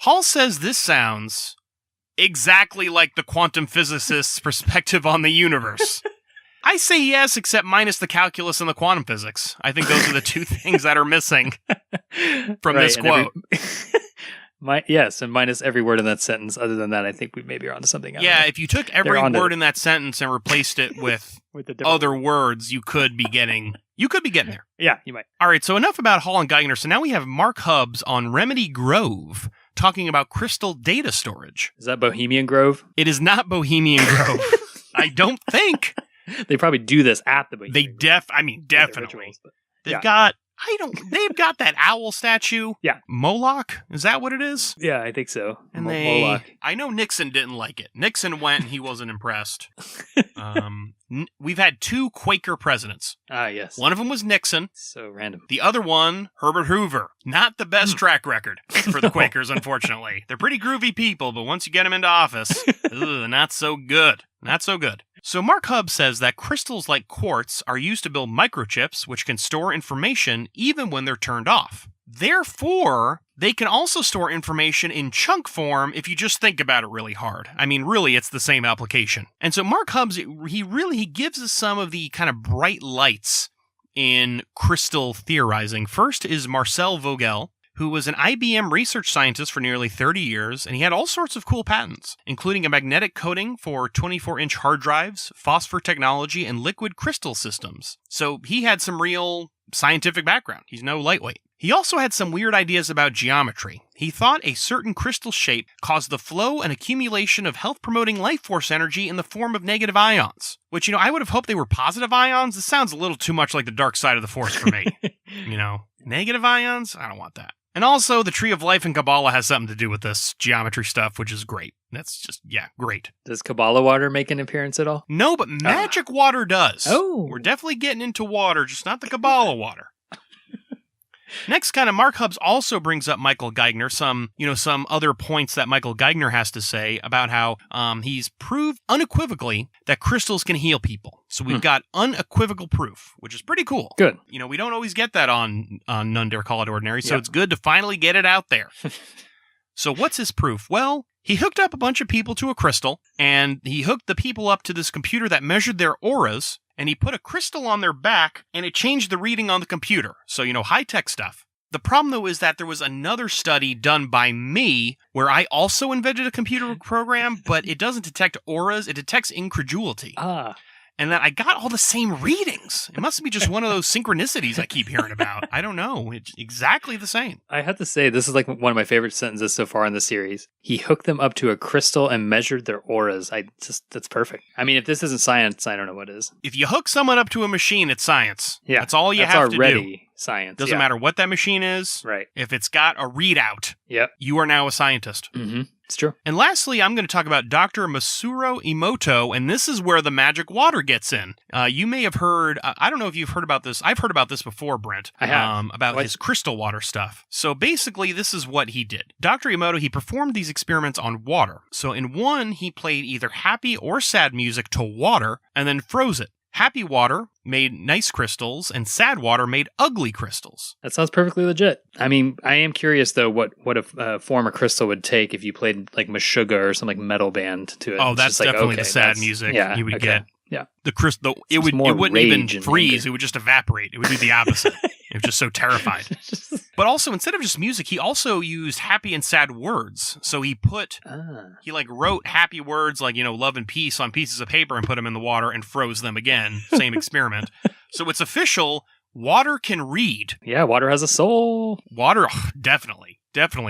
Speaker 1: Hall says this sounds exactly like the quantum physicist's perspective on the universe. I say yes, except minus the calculus and the quantum physics. I think those are the two things that are missing from this quote.
Speaker 2: Yes, and minus every word in that sentence. Other than that, I think we maybe are onto something.
Speaker 1: Yeah, if you took every word in that sentence and replaced it with other words, you could be getting there.
Speaker 2: Yeah, you might.
Speaker 1: All right, so enough about Hall and Geithner. So now we have Mark Hubbs on Remedy Grove talking about crystal data storage.
Speaker 2: Is that Bohemian Grove?
Speaker 1: It is not Bohemian Grove. I don't think.
Speaker 2: They probably do this at the Bohemian Grove.
Speaker 1: Definitely. They've got that owl statue.
Speaker 2: Yeah.
Speaker 1: Moloch? Is that what it is?
Speaker 2: Yeah, I think so.
Speaker 1: And
Speaker 2: Moloch.
Speaker 1: I know Nixon didn't like it. Nixon went and he wasn't impressed. We've had 2 Quaker presidents.
Speaker 2: Ah, yes.
Speaker 1: One of them was Nixon.
Speaker 2: So random.
Speaker 1: The other one, Herbert Hoover. Not the best track record for the Quakers, unfortunately. They're pretty groovy people, but once you get them into office, not so good. Not so good. So Mark Hubbs says that crystals like quartz are used to build microchips, which can store information even when they're turned off. Therefore, they can also store information in chunk form if you just think about it really hard. I mean, really, it's the same application. And so Mark Hubbs, he gives us some of the kind of bright lights in crystal theorizing. First is Marcel Vogel, who was an IBM research scientist for nearly 30 years, and he had all sorts of cool patents, including a magnetic coating for 24-inch hard drives, phosphor technology, and liquid crystal systems. So he had some real scientific background. He's no lightweight. He also had some weird ideas about geometry. He thought a certain crystal shape caused the flow and accumulation of health-promoting life force energy in the form of negative ions, which, I would have hoped they were positive ions. This sounds a little too much like the dark side of the force for me. Negative ions? I don't want that. And also, the Tree of Life in Kabbalah has something to do with this geometry stuff, which is great. That's just, great.
Speaker 2: Does Kabbalah water make an appearance at all?
Speaker 1: No, but magic water does.
Speaker 2: Oh.
Speaker 1: We're definitely getting into water, just not the Kabbalah water. Next, Mark Hubbs also brings up Michael Geithner, some other points that Michael Geithner has to say about how he's proved unequivocally that crystals can heal people. So we've got unequivocal proof, which is pretty cool.
Speaker 2: Good.
Speaker 1: We don't always get that on None Dare Call It Ordinary, so it's good to finally get it out there. So what's his proof? Well, he hooked up a bunch of people to a crystal, and he hooked the people up to this computer that measured their auras, and he put a crystal on their back, and it changed the reading on the computer. So, high-tech stuff. The problem, though, is that there was another study done by me where I also invented a computer program, but it doesn't detect auras. It detects incredulity. And that I got all the same readings. It must be just one of those synchronicities I keep hearing about. I don't know. It's exactly the same.
Speaker 2: I have to say, this is like one of my favorite sentences so far in the series. He hooked them up to a crystal and measured their auras. That's perfect. I mean, if this isn't science, I don't know what is.
Speaker 1: If you hook someone up to a machine, it's science.
Speaker 2: Yeah.
Speaker 1: That's all you have to do.
Speaker 2: Science.
Speaker 1: Doesn't matter what that machine is.
Speaker 2: Right.
Speaker 1: If it's got a readout, you are now a scientist.
Speaker 2: Mm-hmm. It's true.
Speaker 1: And lastly, I'm going to talk about Dr. Masuro Emoto, and this is where the magic water gets in. You may have heard, I don't know if you've heard about this. I've heard about this before, Brent.
Speaker 2: I have.
Speaker 1: About his crystal water stuff. So basically, this is what he did. Dr. Emoto, he performed these experiments on water. So in one, he played either happy or sad music to water and then froze it. Happy water made nice crystals, and sad water made ugly crystals.
Speaker 2: That sounds perfectly legit. I mean, I am curious though what a form of crystal would take if you played like Meshuggah or some like metal band to it.
Speaker 1: Oh,
Speaker 2: It's
Speaker 1: that's
Speaker 2: just like,
Speaker 1: definitely
Speaker 2: okay,
Speaker 1: the sad
Speaker 2: that's-
Speaker 1: music
Speaker 2: yeah,
Speaker 1: you would
Speaker 2: okay.
Speaker 1: get.
Speaker 2: Yeah.
Speaker 1: The crystal, it
Speaker 2: more
Speaker 1: wouldn't even
Speaker 2: rage and
Speaker 1: freeze.
Speaker 2: anger.
Speaker 1: It would just evaporate. It would do the opposite. It was just so terrified. But also, instead of just music, he also used happy and sad words. So he like wrote happy words like, love and peace on pieces of paper and put them in the water and froze them again. Same experiment. So it's official. Water can read.
Speaker 2: Yeah, water has a soul.
Speaker 1: Water definitely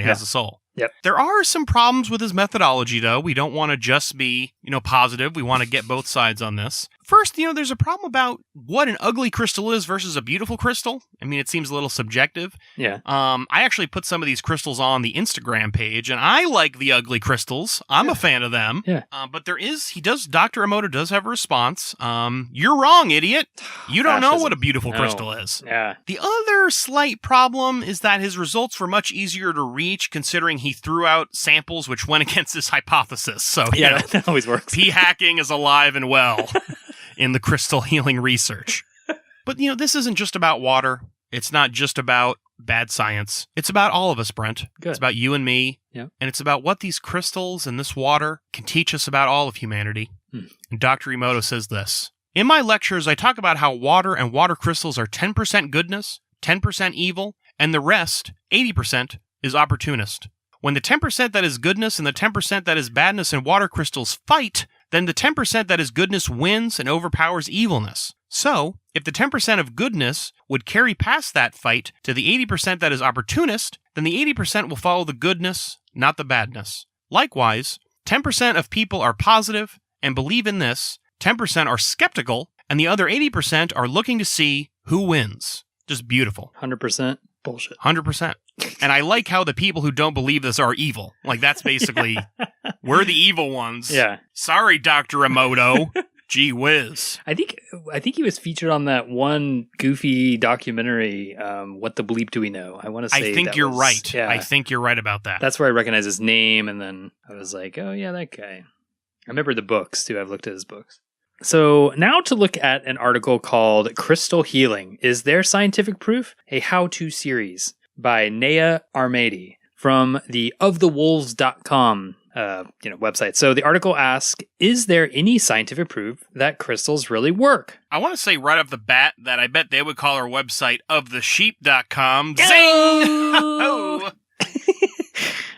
Speaker 1: has a soul.
Speaker 2: Yep.
Speaker 1: There are some problems with his methodology, though. We don't want to just be, positive. We want to get both sides on this. First, there's a problem about what an ugly crystal is versus a beautiful crystal. I mean, it seems a little subjective.
Speaker 2: Yeah.
Speaker 1: I actually put some of these crystals on the Instagram page, and I like the ugly crystals. I'm a fan of them.
Speaker 2: Yeah.
Speaker 1: But Dr. Emoto does have a response. You're wrong, idiot. You don't know what a beautiful crystal is.
Speaker 2: Yeah.
Speaker 1: The other slight problem is that his results were much easier to reach considering he threw out samples which went against his hypothesis. So,
Speaker 2: that always works.
Speaker 1: p-hacking is alive and well in the crystal healing research. But, this isn't just about water. It's not just about bad science. It's about all of us, Brent.
Speaker 2: Good.
Speaker 1: It's about you and me.
Speaker 2: Yeah.
Speaker 1: And it's about what these crystals and this water can teach us about all of humanity. And Dr. Emoto says this. In my lectures, I talk about how water and water crystals are 10% goodness, 10% evil, and the rest, 80%, is opportunist. When the 10% that is goodness and the 10% that is badness in water crystals fight, then the 10% that is goodness wins and overpowers evilness. So, if the 10% of goodness would carry past that fight to the 80% that is opportunist, then the 80% will follow the goodness, not the badness. Likewise, 10% of people are positive and believe in this, 10% are skeptical, and the other 80% are looking to see who wins. Just beautiful.
Speaker 2: 100% bullshit.
Speaker 1: 100%. And I like how the people who don't believe this are evil. Like, that's basically, we're the evil ones.
Speaker 2: Yeah.
Speaker 1: Sorry, Dr. Emoto. Gee whiz.
Speaker 2: I think he was featured on that one goofy documentary, What the Bleep Do We Know? I want to say
Speaker 1: I think you're right.
Speaker 2: Yeah.
Speaker 1: I think you're right about that.
Speaker 2: That's where I recognize his name, and then I was like, oh yeah, that guy. I remember the books, too. I've looked at his books. So now to look at an article called Crystal Healing. Is There Scientific Proof? A How-To Series by Naya Armadi from the ofthewolves.com website. So the article asks, is there any scientific proof that crystals really work?
Speaker 1: I want to say right off the bat that I bet they would call our website ofthesheep.com. Zing!
Speaker 2: Oh!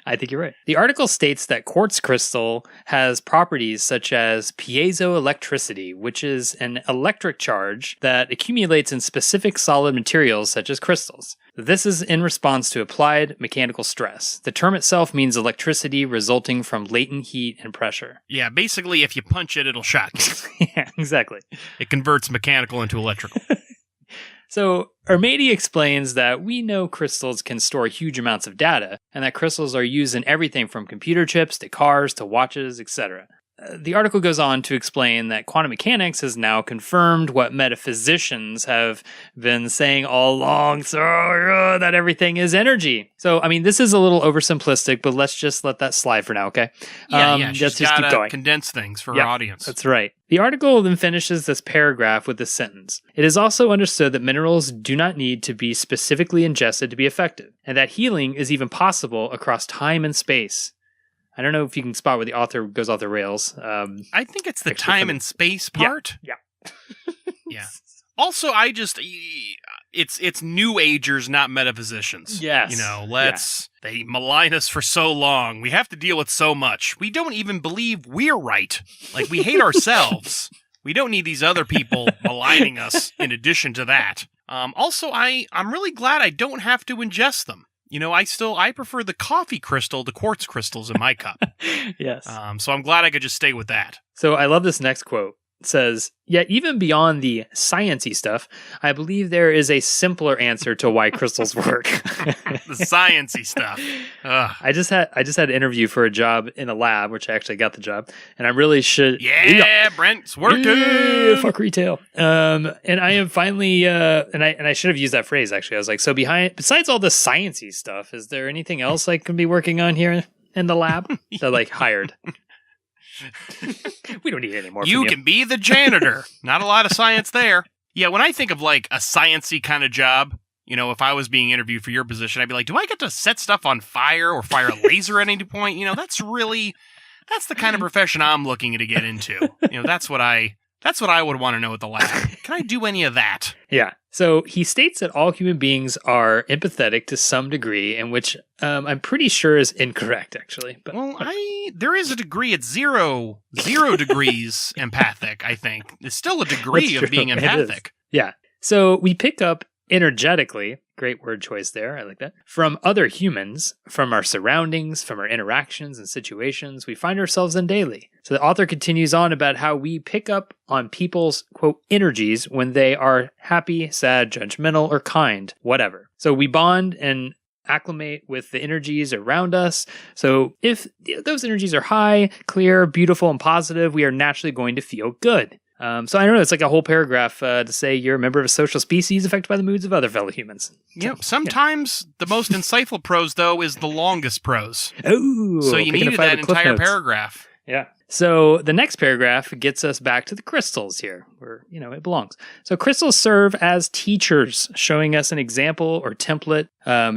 Speaker 2: I think you're right. The article states that quartz crystal has properties such as piezoelectricity, which is an electric charge that accumulates in specific solid materials such as crystals. This is in response to applied mechanical stress. The term itself means electricity resulting from latent heat and pressure.
Speaker 1: Yeah, basically, if you punch it, it'll shock you.
Speaker 2: Yeah, exactly.
Speaker 1: It converts mechanical into electrical.
Speaker 2: So, Armadi explains that we know crystals can store huge amounts of data, and that crystals are used in everything from computer chips to cars to watches, etc. The article goes on to explain that quantum mechanics has now confirmed what metaphysicians have been saying all along, that everything is energy. So, I mean, this is a little oversimplistic, but let's just let that slide for now, okay?
Speaker 1: She's
Speaker 2: just keep going.
Speaker 1: Condense things for our audience.
Speaker 2: That's right. The article then finishes this paragraph with this sentence. It is also understood that minerals do not need to be specifically ingested to be effective, and that healing is even possible across time and space. I don't know if you can spot where the author goes off the rails.
Speaker 1: I think it's the time and space part.
Speaker 2: Yeah.
Speaker 1: Yeah. Also, it's New Agers, not metaphysicians.
Speaker 2: Yes.
Speaker 1: They malign us for so long. We have to deal with so much. We don't even believe we're right. Like, we hate ourselves. We don't need these other people maligning us in addition to that. Also, I'm really glad I don't have to ingest them. I prefer the coffee crystal to quartz crystals in my cup.
Speaker 2: Yes.
Speaker 1: So I'm glad I could just stay with that.
Speaker 2: So I love this next quote. It says, yet even beyond the science-y stuff, I believe there is a simpler answer to why crystals work.
Speaker 1: The science-y stuff. Ugh.
Speaker 2: I just had an interview for a job in a lab, which I actually got the job, and I really should.
Speaker 1: Yeah, Brent's working.
Speaker 2: Yeah, fuck retail. And I am finally, and I should have used that phrase actually. I was like, so besides all the science-y stuff, is there anything else I can be working on here in the lab? So hired. We don't need any more.
Speaker 1: You can be the janitor. Not a lot of science there. Yeah, when I think of like a sciencey kind of job, you know, if I was being interviewed for your position, I'd be like, do I get to set stuff on fire or fire a laser at any point? You know, that's the kind of profession I'm looking to get into. You know, that's what I would want to know at the lab. Can I do any of that?
Speaker 2: Yeah. So he states that all human beings are empathetic to some degree, and which I'm pretty sure is incorrect, actually. But
Speaker 1: well, there is a degree at zero degrees empathic, I think. It's still a degree of being empathic.
Speaker 2: Yeah. So we pick up energetically, great word choice there, I like that, from other humans, from our surroundings, from our interactions and situations we find ourselves in daily. So the author continues on about how we pick up on people's, quote, energies when they are happy, sad, judgmental, or kind, whatever. So we bond and acclimate with the energies around us. So if those energies are high, clear, beautiful, and positive, we are naturally going to feel good. So I don't know, it's like a whole paragraph to say you're a member of a social species affected by the moods of other fellow humans.
Speaker 1: Yep. Sometimes the most insightful prose, though, is the longest prose.
Speaker 2: Oh,
Speaker 1: so you needed that entire
Speaker 2: notes.
Speaker 1: paragraph.
Speaker 2: Yeah. So the next paragraph gets us back to the crystals here, where, you know, it belongs. So crystals serve as teachers, showing us an example or template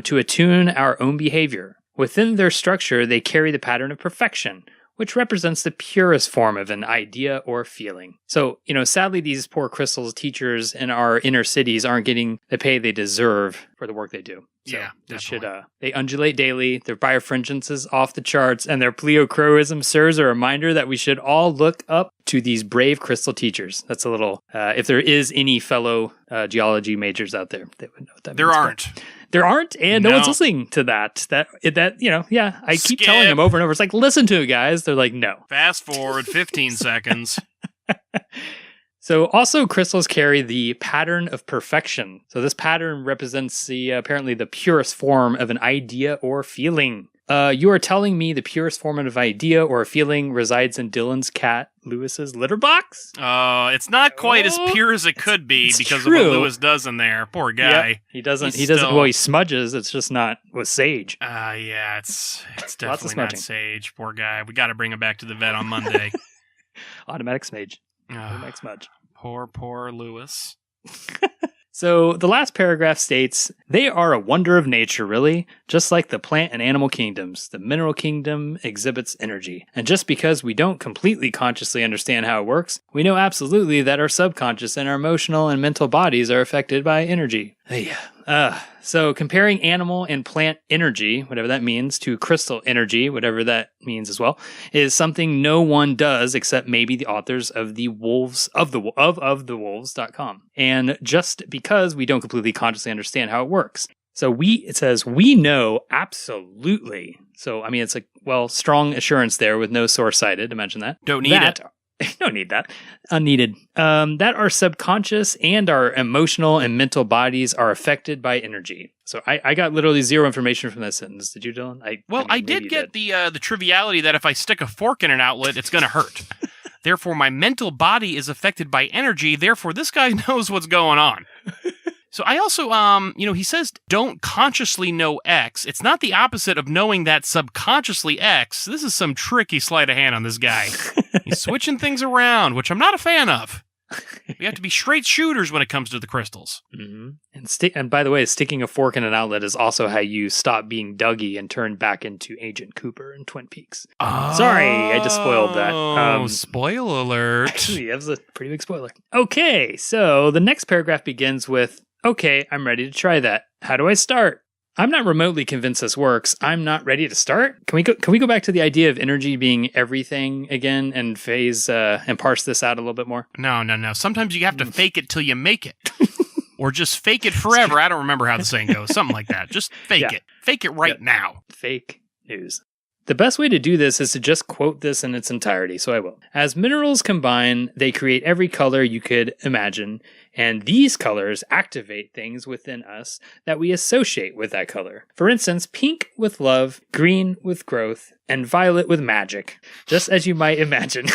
Speaker 2: to attune our own behavior. Within their structure, they carry the pattern of perfection, which represents the purest form of an idea or feeling. So, you know, sadly, these poor crystals teachers in our inner cities aren't getting the pay they deserve for the work they do. So
Speaker 1: yeah,
Speaker 2: they should. They undulate daily, their birefringence is off the charts, and their pleocroism serves a reminder that we should all look up to these brave crystal teachers. That's a little, if there is any fellow geology majors out there, they would know what that means.
Speaker 1: There aren't.
Speaker 2: There aren't, and no one's listening to that. That you know, yeah, I keep telling them over and over. It's like, listen to it, guys. They're like, no.
Speaker 1: Fast forward 15 seconds.
Speaker 2: So also crystals carry the pattern of perfection. So this pattern represents apparently the purest form of an idea or feeling. You are telling me the purest form of idea or feeling resides in Dylan's cat Lewis's litter box?
Speaker 1: It's not quite as pure as it could be because of what Lewis does in there. Poor guy.
Speaker 2: Yep. He doesn't. Well, he smudges. It's just not with sage.
Speaker 1: Yeah, it's definitely not sage. Poor guy. We got to bring him back to the vet on Monday.
Speaker 2: Automatic smudge. Automatic smudge.
Speaker 1: Poor Lewis.
Speaker 2: So the last paragraph states, they are a wonder of nature, really. Just like the plant and animal kingdoms, the mineral kingdom exhibits energy. And just because we don't completely consciously understand how it works, we know absolutely that our subconscious and our emotional and mental bodies are affected by energy. So comparing animal and plant energy, whatever that means, to crystal energy, whatever that means as well, is something no one does except maybe the authors of the Wolves of the Wolves.com. And just because we don't completely consciously understand how it works. So it says we know absolutely. So I mean it's like, well, strong assurance there with no source cited. Imagine that.
Speaker 1: Don't need it.
Speaker 2: Don't need that. Unneeded. That our subconscious and our emotional and mental bodies are affected by energy. So I got literally zero information from that sentence. Did you, Dylan?
Speaker 1: I did get the triviality that if I stick a fork in an outlet, it's going to hurt. Therefore, my mental body is affected by energy. Therefore, this guy knows what's going on. So I also, he says don't consciously know X. It's not the opposite of knowing that subconsciously X. This is some tricky sleight of hand on this guy. He's switching things around, which I'm not a fan of. We have to be straight shooters when it comes to the crystals.
Speaker 2: Mm-hmm. And by the way, sticking a fork in an outlet is also how you stop being Dougie and turn back into Agent Cooper in Twin Peaks.
Speaker 1: Oh,
Speaker 2: sorry, I just spoiled that.
Speaker 1: Spoiler alert.
Speaker 2: Actually, that was a pretty big spoiler. Okay, so the next paragraph begins with, okay, I'm ready to try that. How do I start? I'm not remotely convinced this works. I'm not ready to start. Can we go back to the idea of energy being everything again and phase and parse this out a little bit more?
Speaker 1: No. Sometimes you have to fake it till you make it. Or just fake it forever. I don't remember how the saying goes. Something like that. Just fake it. Fake it right now.
Speaker 2: Fake news. The best way to do this is to just quote this in its entirety, so I will. As minerals combine, they create every color you could imagine, and these colors activate things within us that we associate with that color. For instance, pink with love, green with growth, and violet with magic, just as you might imagine.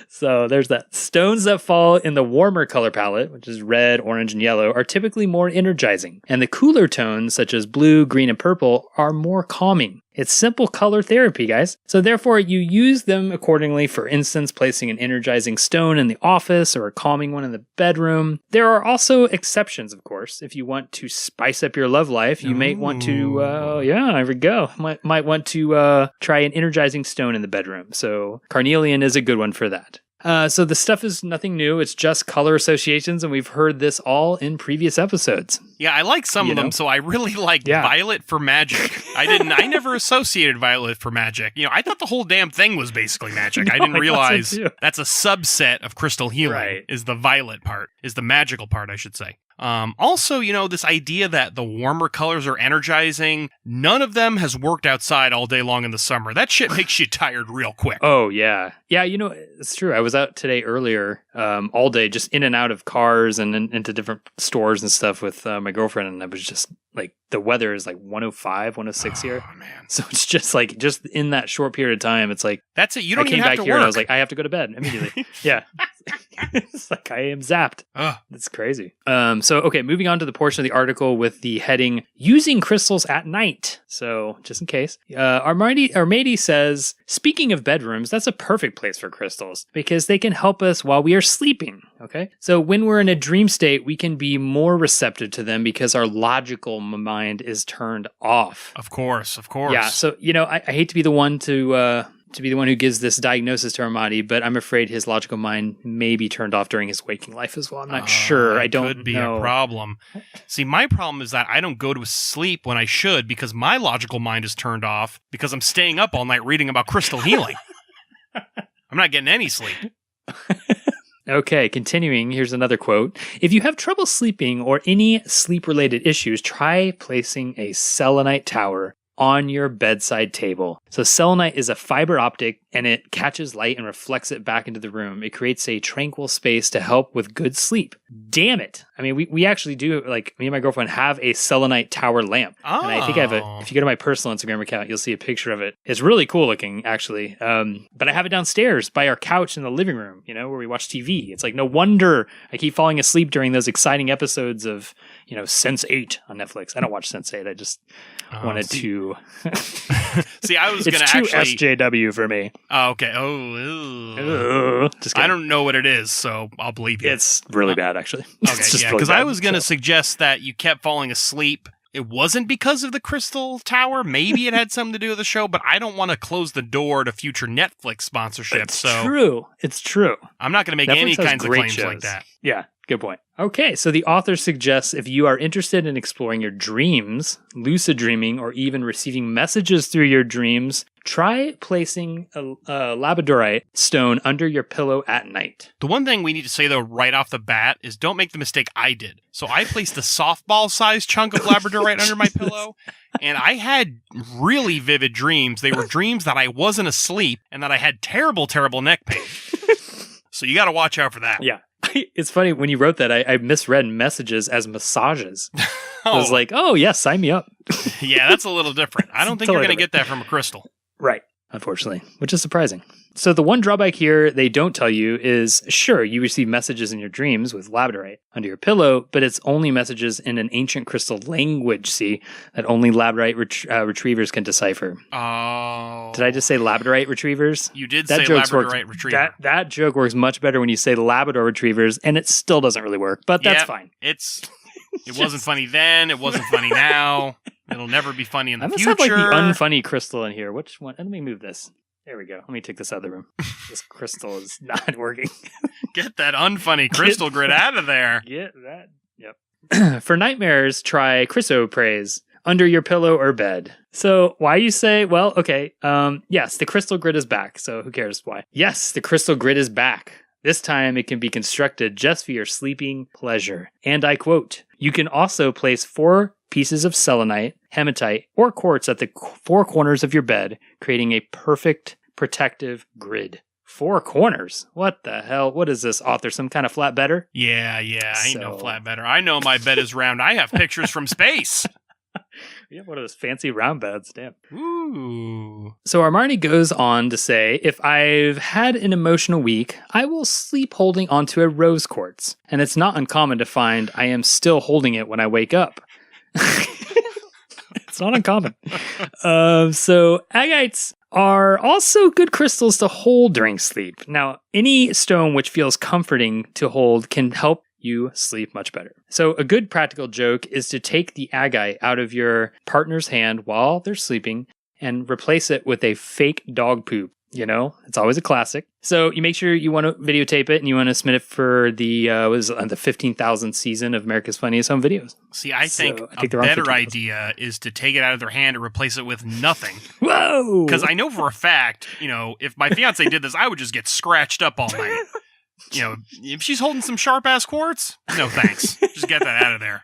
Speaker 2: So there's that. Stones that fall in the warmer color palette, which is red, orange, and yellow, are typically more energizing. And the cooler tones, such as blue, green, and purple, are more calming. It's simple color therapy, guys. So therefore, you use them accordingly. For instance, placing an energizing stone in the office or a calming one in the bedroom. There are also exceptions, of course. If you want to spice up your love life, you may want to, there we go. Might want to try an energizing stone in the bedroom. So carnelian is a good one for that. So the stuff is nothing new. It's just color associations, and we've heard this all in previous episodes.
Speaker 1: Yeah, I like some of them, so I really like violet for magic. I never associated violet for magic. I thought the whole damn thing was basically magic. I didn't realize that's a subset of crystal healing, is the violet part, is the magical part, I should say. Also, this idea that the warmer colors are energizing, none of them has worked outside all day long in the summer. That shit makes you tired real quick.
Speaker 2: Oh, yeah. Yeah, it's true. I was out today earlier, all day, just in and out of cars and into different stores and stuff with my girlfriend, and I was just like, the weather is like 105, 106 here.
Speaker 1: Oh, man.
Speaker 2: So it's just like, just in that short period of time, it's like...
Speaker 1: That's it. You don't even have to work. I came back here
Speaker 2: and I was like, I have to go to bed immediately. Yeah. It's like I am zapped.
Speaker 1: Ugh.
Speaker 2: It's crazy. Okay, moving on to the portion of the article with the heading, Using Crystals at Night. So, just in case. Armady says, speaking of bedrooms, that's a perfect place for crystals because they can help us while we are sleeping. Okay? So, when we're in a dream state, we can be more receptive to them because our logical mind is turned off.
Speaker 1: Of course.
Speaker 2: Yeah, so, I hate to be the one to be the one who gives this diagnosis to Armadi, but I'm afraid his logical mind may be turned off during his waking life as well. I'm not sure. I don't know.
Speaker 1: Could be a problem. See, my problem is that I don't go to sleep when I should because my logical mind is turned off because I'm staying up all night reading about crystal healing. I'm not getting any sleep.
Speaker 2: Okay, continuing, here's another quote. If you have trouble sleeping or any sleep-related issues, try placing a selenite tower on your bedside table. So selenite is a fiber optic and it catches light and reflects it back into the room. It creates a tranquil space to help with good sleep. Damn it. I mean, we actually do, like, me and my girlfriend have a selenite tower lamp.
Speaker 1: Oh.
Speaker 2: And I think I have if you go to my personal Instagram account, you'll see a picture of it. It's really cool looking, actually. But I have it downstairs by our couch in the living room, where we watch TV. It's like, no wonder I keep falling asleep during those exciting episodes of, Sense8 on Netflix. I don't watch Sense8. I just wanted to...
Speaker 1: See, I was going to
Speaker 2: actually... It's too SJW for me.
Speaker 1: Oh, okay. Just kidding. I don't know what it is, so I'll believe you.
Speaker 2: It's really bad, actually.
Speaker 1: Okay, yeah, because I was going to suggest that you kept falling asleep. It wasn't because of the crystal tower. Maybe it had something to do with the show, but I don't want to close the door to future Netflix sponsorships.
Speaker 2: It's true.
Speaker 1: I'm not going to make
Speaker 2: Netflix
Speaker 1: any kinds of claims
Speaker 2: shows
Speaker 1: like that.
Speaker 2: Yeah. Good point. Okay, so the author suggests if you are interested in exploring your dreams, lucid dreaming, or even receiving messages through your dreams, try placing a Labradorite stone under your pillow at night.
Speaker 1: The one thing we need to say, though, right off the bat is don't make the mistake I did. So I placed a softball-sized chunk of Labradorite under my pillow, and I had really vivid dreams. They were dreams that I wasn't asleep and that I had terrible, terrible neck pain. So you got to watch out for that.
Speaker 2: Yeah. It's funny, when you wrote that, I misread messages as massages. I was like, oh, yeah, sign me up.
Speaker 1: Yeah, that's a little different. I don't think you're going to get that from a crystal.
Speaker 2: Right, unfortunately, which is surprising. So the one drawback here they don't tell you is, sure, you receive messages in your dreams with Labradorite under your pillow, but it's only messages in an ancient crystal language, that only Labradorite retrievers can decipher.
Speaker 1: Oh.
Speaker 2: Did I just say Labradorite retrievers?
Speaker 1: You did say Labradorite retriever.
Speaker 2: That joke works much better when you say Labrador retrievers, and it still doesn't really work, but that's fine.
Speaker 1: It wasn't funny then, it wasn't funny now. It'll never be funny in the future.
Speaker 2: I must have like the unfunny crystal in here. Which one? Let me move this. There we go. Let me take this out of the room. This crystal is not working.
Speaker 1: Get that unfunny crystal grid out of there.
Speaker 2: Get that. Yep. For nightmares, try chrysoprase under your pillow or bed. So why you say, well, okay. Yes, the crystal grid is back. So who cares why? Yes, the crystal grid is back. This time it can be constructed just for your sleeping pleasure. And I quote, you can also place 4 pieces of selenite, hematite, or quartz at the 4 corners of your bed, creating a perfect protective grid. 4 corners? What the hell? What is this, author? Some kind of flat bedder?
Speaker 1: Yeah, I ain't no flat bedder. I know my bed is round. I have pictures from space.
Speaker 2: You have one of those fancy round beds, damn.
Speaker 1: Ooh.
Speaker 2: So Armani goes on to say, if I've had an emotional week, I will sleep holding onto a rose quartz. And it's not uncommon to find I am still holding it when I wake up. It's not uncommon. So agates are also good crystals to hold during sleep. Now, any stone which feels comforting to hold can help you sleep much better. So a good practical joke is to take the agate out of your partner's hand while they're sleeping and replace it with a fake dog poop. You know, it's always a classic. So you make sure you want to videotape it and you want to submit it for the 15,000th season of America's Funniest Home Videos.
Speaker 1: See, I think a better idea is to take it out of their hand and replace it with nothing.
Speaker 2: Whoa!
Speaker 1: Because I know for a fact, you know, if my fiance did this, I would just get scratched up all night. You know, if she's holding some sharp-ass quartz, no thanks. Just get that out of there.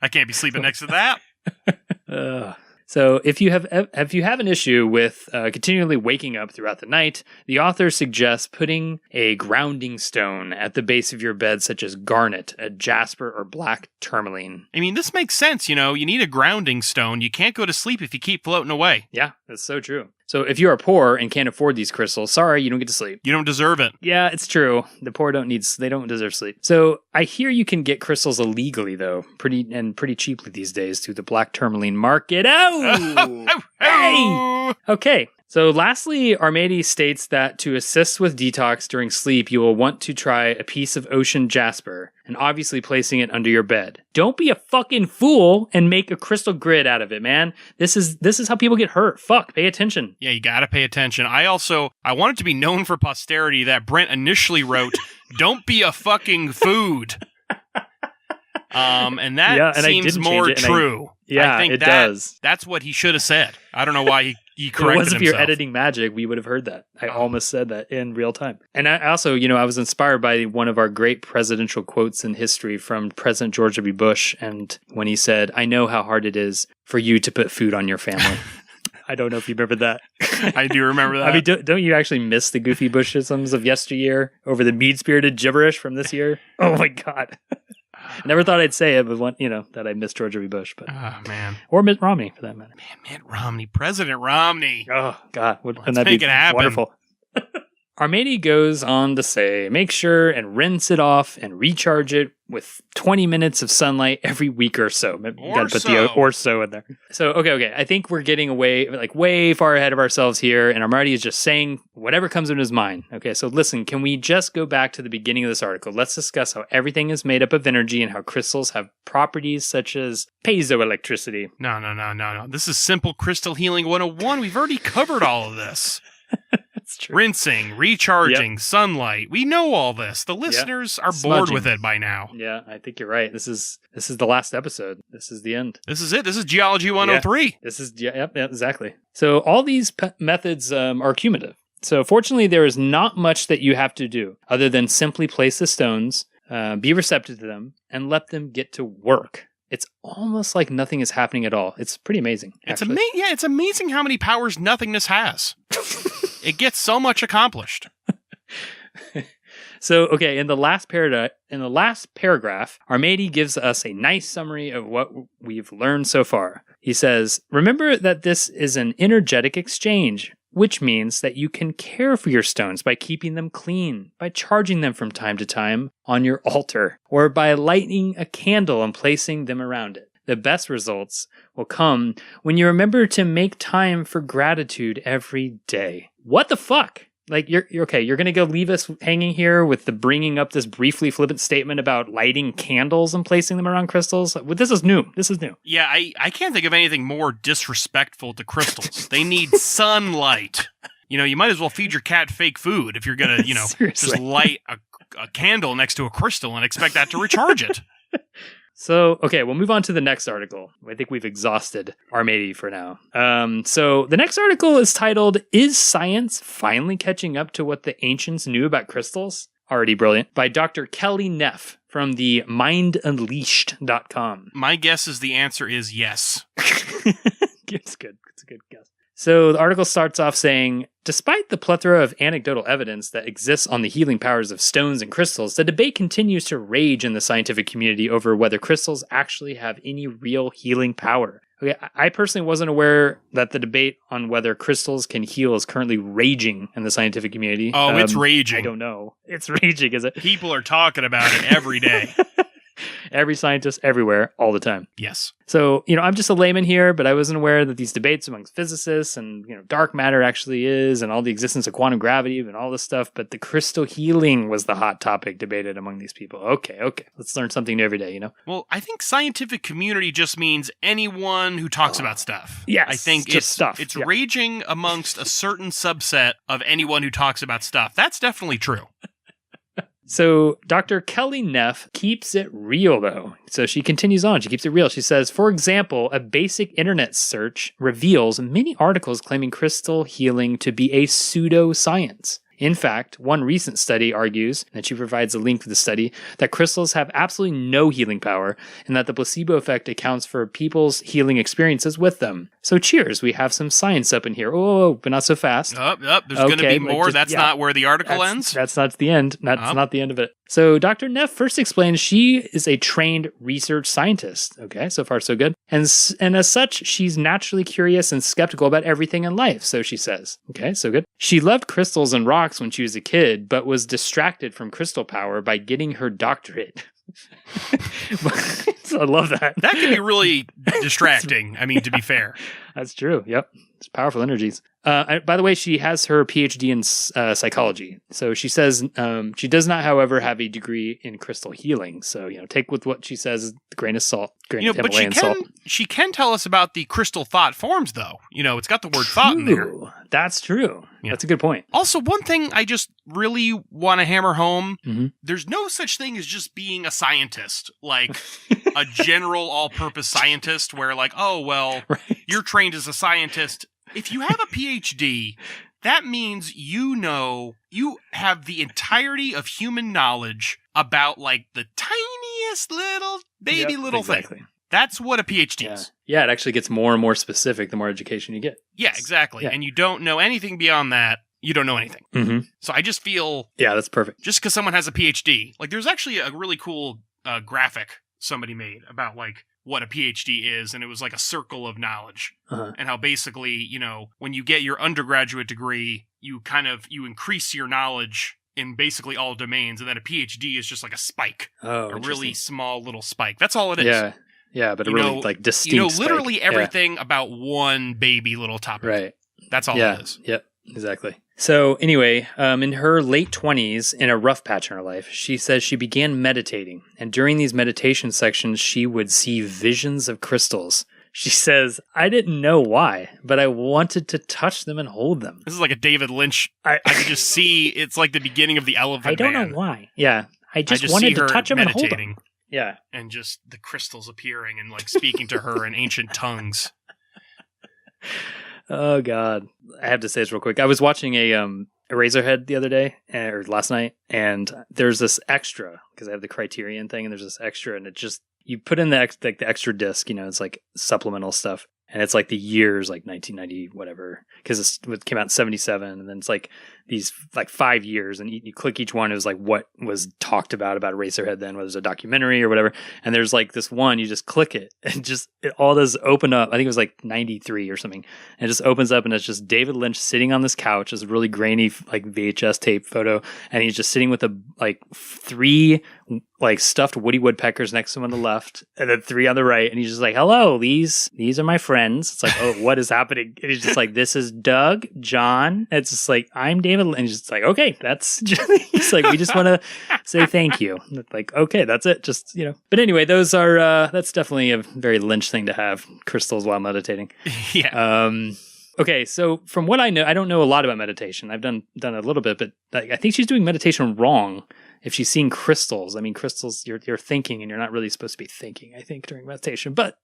Speaker 1: I can't be sleeping next to that.
Speaker 2: So if you have an issue with continually waking up throughout the night, the author suggests putting a grounding stone at the base of your bed, such as garnet, a jasper, or black tourmaline.
Speaker 1: I mean, this makes sense, you know. You need a grounding stone. You can't go to sleep if you keep floating away.
Speaker 2: Yeah, that's so true. So if you are poor and can't afford these crystals, sorry, you don't get to sleep.
Speaker 1: You don't deserve it.
Speaker 2: Yeah, it's true. The poor don't deserve sleep. So I hear you can get crystals illegally, though, pretty cheaply these days through the black tourmaline market. Oh! Hey! Okay. So lastly, Armady states that to assist with detox during sleep, you will want to try a piece of ocean jasper and obviously placing it under your bed. Don't be a fucking fool and make a crystal grid out of it, man. This is how people get hurt. Fuck, pay attention.
Speaker 1: Yeah, you gotta pay attention. I want it to be known for posterity that Brent initially wrote, "Don't be a fucking food." And that seems more true.
Speaker 2: I think it does.
Speaker 1: That's what he should have said. I don't know why he corrected himself.
Speaker 2: If it wasn't for your editing magic, we would have heard that. I almost said that in real time. And I also, I was inspired by one of our great presidential quotes in history from President George W. Bush, and when he said, "I know how hard it is for you to put food on your family." I don't know if you remember that.
Speaker 1: I do remember that.
Speaker 2: I mean, don't you actually miss the goofy Bushisms of yesteryear over the mean-spirited gibberish from this year? Oh my God. I never thought I'd say it, but that I miss George W. Bush. But
Speaker 1: man,
Speaker 2: or Mitt Romney for that matter.
Speaker 1: Man, Mitt Romney, President Romney.
Speaker 2: Oh God, wouldn't
Speaker 1: that be
Speaker 2: wonderful? Armady goes on to say, make sure and rinse it off and recharge it with 20 minutes of sunlight every week or so. You got to put the or so in there. So, okay. I think we're getting way far ahead of ourselves here. And Armady is just saying whatever comes in his mind. Okay, so listen, can we just go back to the beginning of this article? Let's discuss how everything is made up of energy and how crystals have properties such as piezoelectricity.
Speaker 1: No. This is simple crystal healing 101. We've already covered all of this.
Speaker 2: That's true.
Speaker 1: Rinsing, recharging, sunlight. We know all this. The listeners are bored with it by now.
Speaker 2: Yeah, I think you're right. This is the last episode. This is the end.
Speaker 1: This is it. This is Geology 103.
Speaker 2: Yeah, this is exactly. So all these methods are cumulative. So fortunately, there is not much that you have to do other than simply place the stones, be receptive to them, and let them get to work. It's almost like nothing is happening at all. It's pretty amazing.
Speaker 1: It's amazing how many powers nothingness has. It gets so much accomplished.
Speaker 2: So, okay, in the last paragraph, Armady gives us a nice summary of what we've learned so far. He says, remember that this is an energetic exchange, which means that you can care for your stones by keeping them clean, by charging them from time to time on your altar, or by lighting a candle and placing them around it. The best results will come when you remember to make time for gratitude every day. What the fuck? Like, you're okay. You're going to go leave us hanging here with the bringing up this briefly flippant statement about lighting candles and placing them around crystals. Well, this is new.
Speaker 1: Yeah, I can't think of anything more disrespectful to crystals. They need sunlight. You might as well feed your cat fake food if you're going to, just light a candle next to a crystal and expect that to recharge it.
Speaker 2: So, okay, we'll move on to the next article. I think we've exhausted Armady for now. So the next article is titled, Is Science Finally Catching Up to What the Ancients Knew About Crystals? Already brilliant. By Dr. Kelly Neff from the mindunleashed.com.
Speaker 1: My guess is the answer is yes.
Speaker 2: It's good. It's a good guess. So the article starts off saying, despite the plethora of anecdotal evidence that exists on the healing powers of stones and crystals, the debate continues to rage in the scientific community over whether crystals actually have any real healing power. Okay, I personally wasn't aware that the debate on whether crystals can heal is currently raging in the scientific community.
Speaker 1: Oh, it's raging.
Speaker 2: I don't know. It's raging, is it?
Speaker 1: People are talking about it every day.
Speaker 2: Every scientist everywhere, all the time.
Speaker 1: Yes.
Speaker 2: So, I'm just a layman here, but I wasn't aware that these debates amongst physicists and, dark matter actually is, and all the existence of quantum gravity and all this stuff. But the crystal healing was the hot topic debated among these people. Okay. Let's learn something new every day,
Speaker 1: Well, I think scientific community just means anyone who talks about stuff.
Speaker 2: Yes,
Speaker 1: I think
Speaker 2: just stuff.
Speaker 1: It's raging amongst a certain subset of anyone who talks about stuff. That's definitely true.
Speaker 2: So Dr. Kelly Neff keeps it real, though. So she continues on. She keeps it real. She says, for example, a basic internet search reveals many articles claiming crystal healing to be a pseudoscience. In fact, one recent study argues, and she provides a link for the study, that crystals have absolutely no healing power and that the placebo effect accounts for people's healing experiences with them. So cheers, we have some science up in here. Oh, but not so fast.
Speaker 1: There's going to be more. That's not where the article ends?
Speaker 2: That's not the end. That's not the end of it. So Dr. Neff first explains she is a trained research scientist. Okay, so far so good. And as such, she's naturally curious and skeptical about everything in life, so she says. Okay, so good. She loved crystals and rocks when she was a kid, but was distracted from crystal power by getting her doctorate. I love that.
Speaker 1: That can be really distracting, to be fair.
Speaker 2: That's true. Yep. It's powerful energies. By the way, she has her PhD in psychology. So she says she does not, however, have a degree in crystal healing. So, take with what she says a grain of salt, grain of Himalayan salt.
Speaker 1: She can tell us about the crystal thought forms, though. It's got the word thought in there.
Speaker 2: That's true. Yeah. That's a good point.
Speaker 1: Also, one thing I just really want to hammer home, there's no such thing as just being a scientist, like a general all-purpose scientist where you're trained as a scientist. If you have a PhD, that means you have the entirety of human knowledge about the tiniest little thing. That's what a PhD is.
Speaker 2: Yeah, it actually gets more and more specific the more education you get.
Speaker 1: Yeah, exactly. Yeah. And you don't know anything beyond that. You don't know anything. Mm-hmm. So I just feel...
Speaker 2: Yeah, that's perfect.
Speaker 1: Just because someone has a PhD. There's actually a really cool graphic somebody made about, what a PhD is, and it was a circle of knowledge. And how basically, when you get your undergraduate degree, you increase your knowledge in basically all domains, and then a PhD is just a spike. A really small little spike. That's all it is.
Speaker 2: Yeah, but a really distinct
Speaker 1: literally
Speaker 2: spike.
Speaker 1: Everything about one baby little topic.
Speaker 2: Right.
Speaker 1: That's all it is.
Speaker 2: Yep, exactly. So anyway, in her late 20s, in a rough patch in her life, she says she began meditating. And during these meditation sections, she would see visions of crystals. She says, I didn't know why, but I wanted to touch them and hold them.
Speaker 1: This is like a David Lynch. I could just see, it's like the beginning of the Elephant Man.
Speaker 2: I don't know why. Yeah. I just wanted to touch them and hold them. Yeah.
Speaker 1: And just the crystals appearing and speaking to her in ancient tongues.
Speaker 2: Oh, God. I have to say this real quick. I was watching a Eraserhead the other day, or last night, and there's this extra, because I have the Criterion thing, and there's this extra, and it just, you put in the extra disc, it's supplemental stuff, and it's the years, 1990, whatever, because it came out in 77, and then it's these 5 years, and you click each one, it was what was talked about Eraserhead then, whether it was a documentary or whatever, and there's this one, you just click it, and it all does open up. I think it was 93 or something, and it just opens up, and it's just David Lynch sitting on this couch, this really grainy VHS tape photo, and he's just sitting with three stuffed Woody Woodpeckers next to him on the left, and then 3 on the right, and he's just hello, these are my friends. It's oh, what is happening? And he's just this is Doug, John. And it's just I'm David, and he's just okay, that's just, he's we just want to say thank you. Okay, that's it. Just But anyway, those are that's definitely a very Lynch thing to have, crystals while meditating.
Speaker 1: Yeah.
Speaker 2: Okay, so from what I know, I don't know a lot about meditation. I've done a little bit, but I think she's doing meditation wrong. If she's seeing crystals, crystals, you're thinking, and you're not really supposed to be thinking, I think, during meditation. But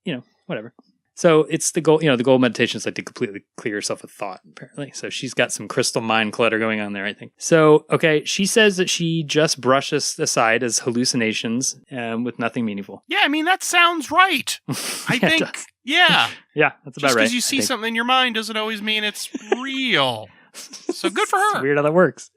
Speaker 2: whatever. So it's the goal. The goal of meditation is to completely clear yourself of thought, apparently. So she's got some crystal mind clutter going on there, I think. So, okay, she says that she just brushes aside as hallucinations with nothing meaningful.
Speaker 1: Yeah, that sounds right. I think, yeah.
Speaker 2: Yeah, that's about right.
Speaker 1: Just because you see something in your mind doesn't always mean it's real. So good for her.
Speaker 2: It's weird how that works.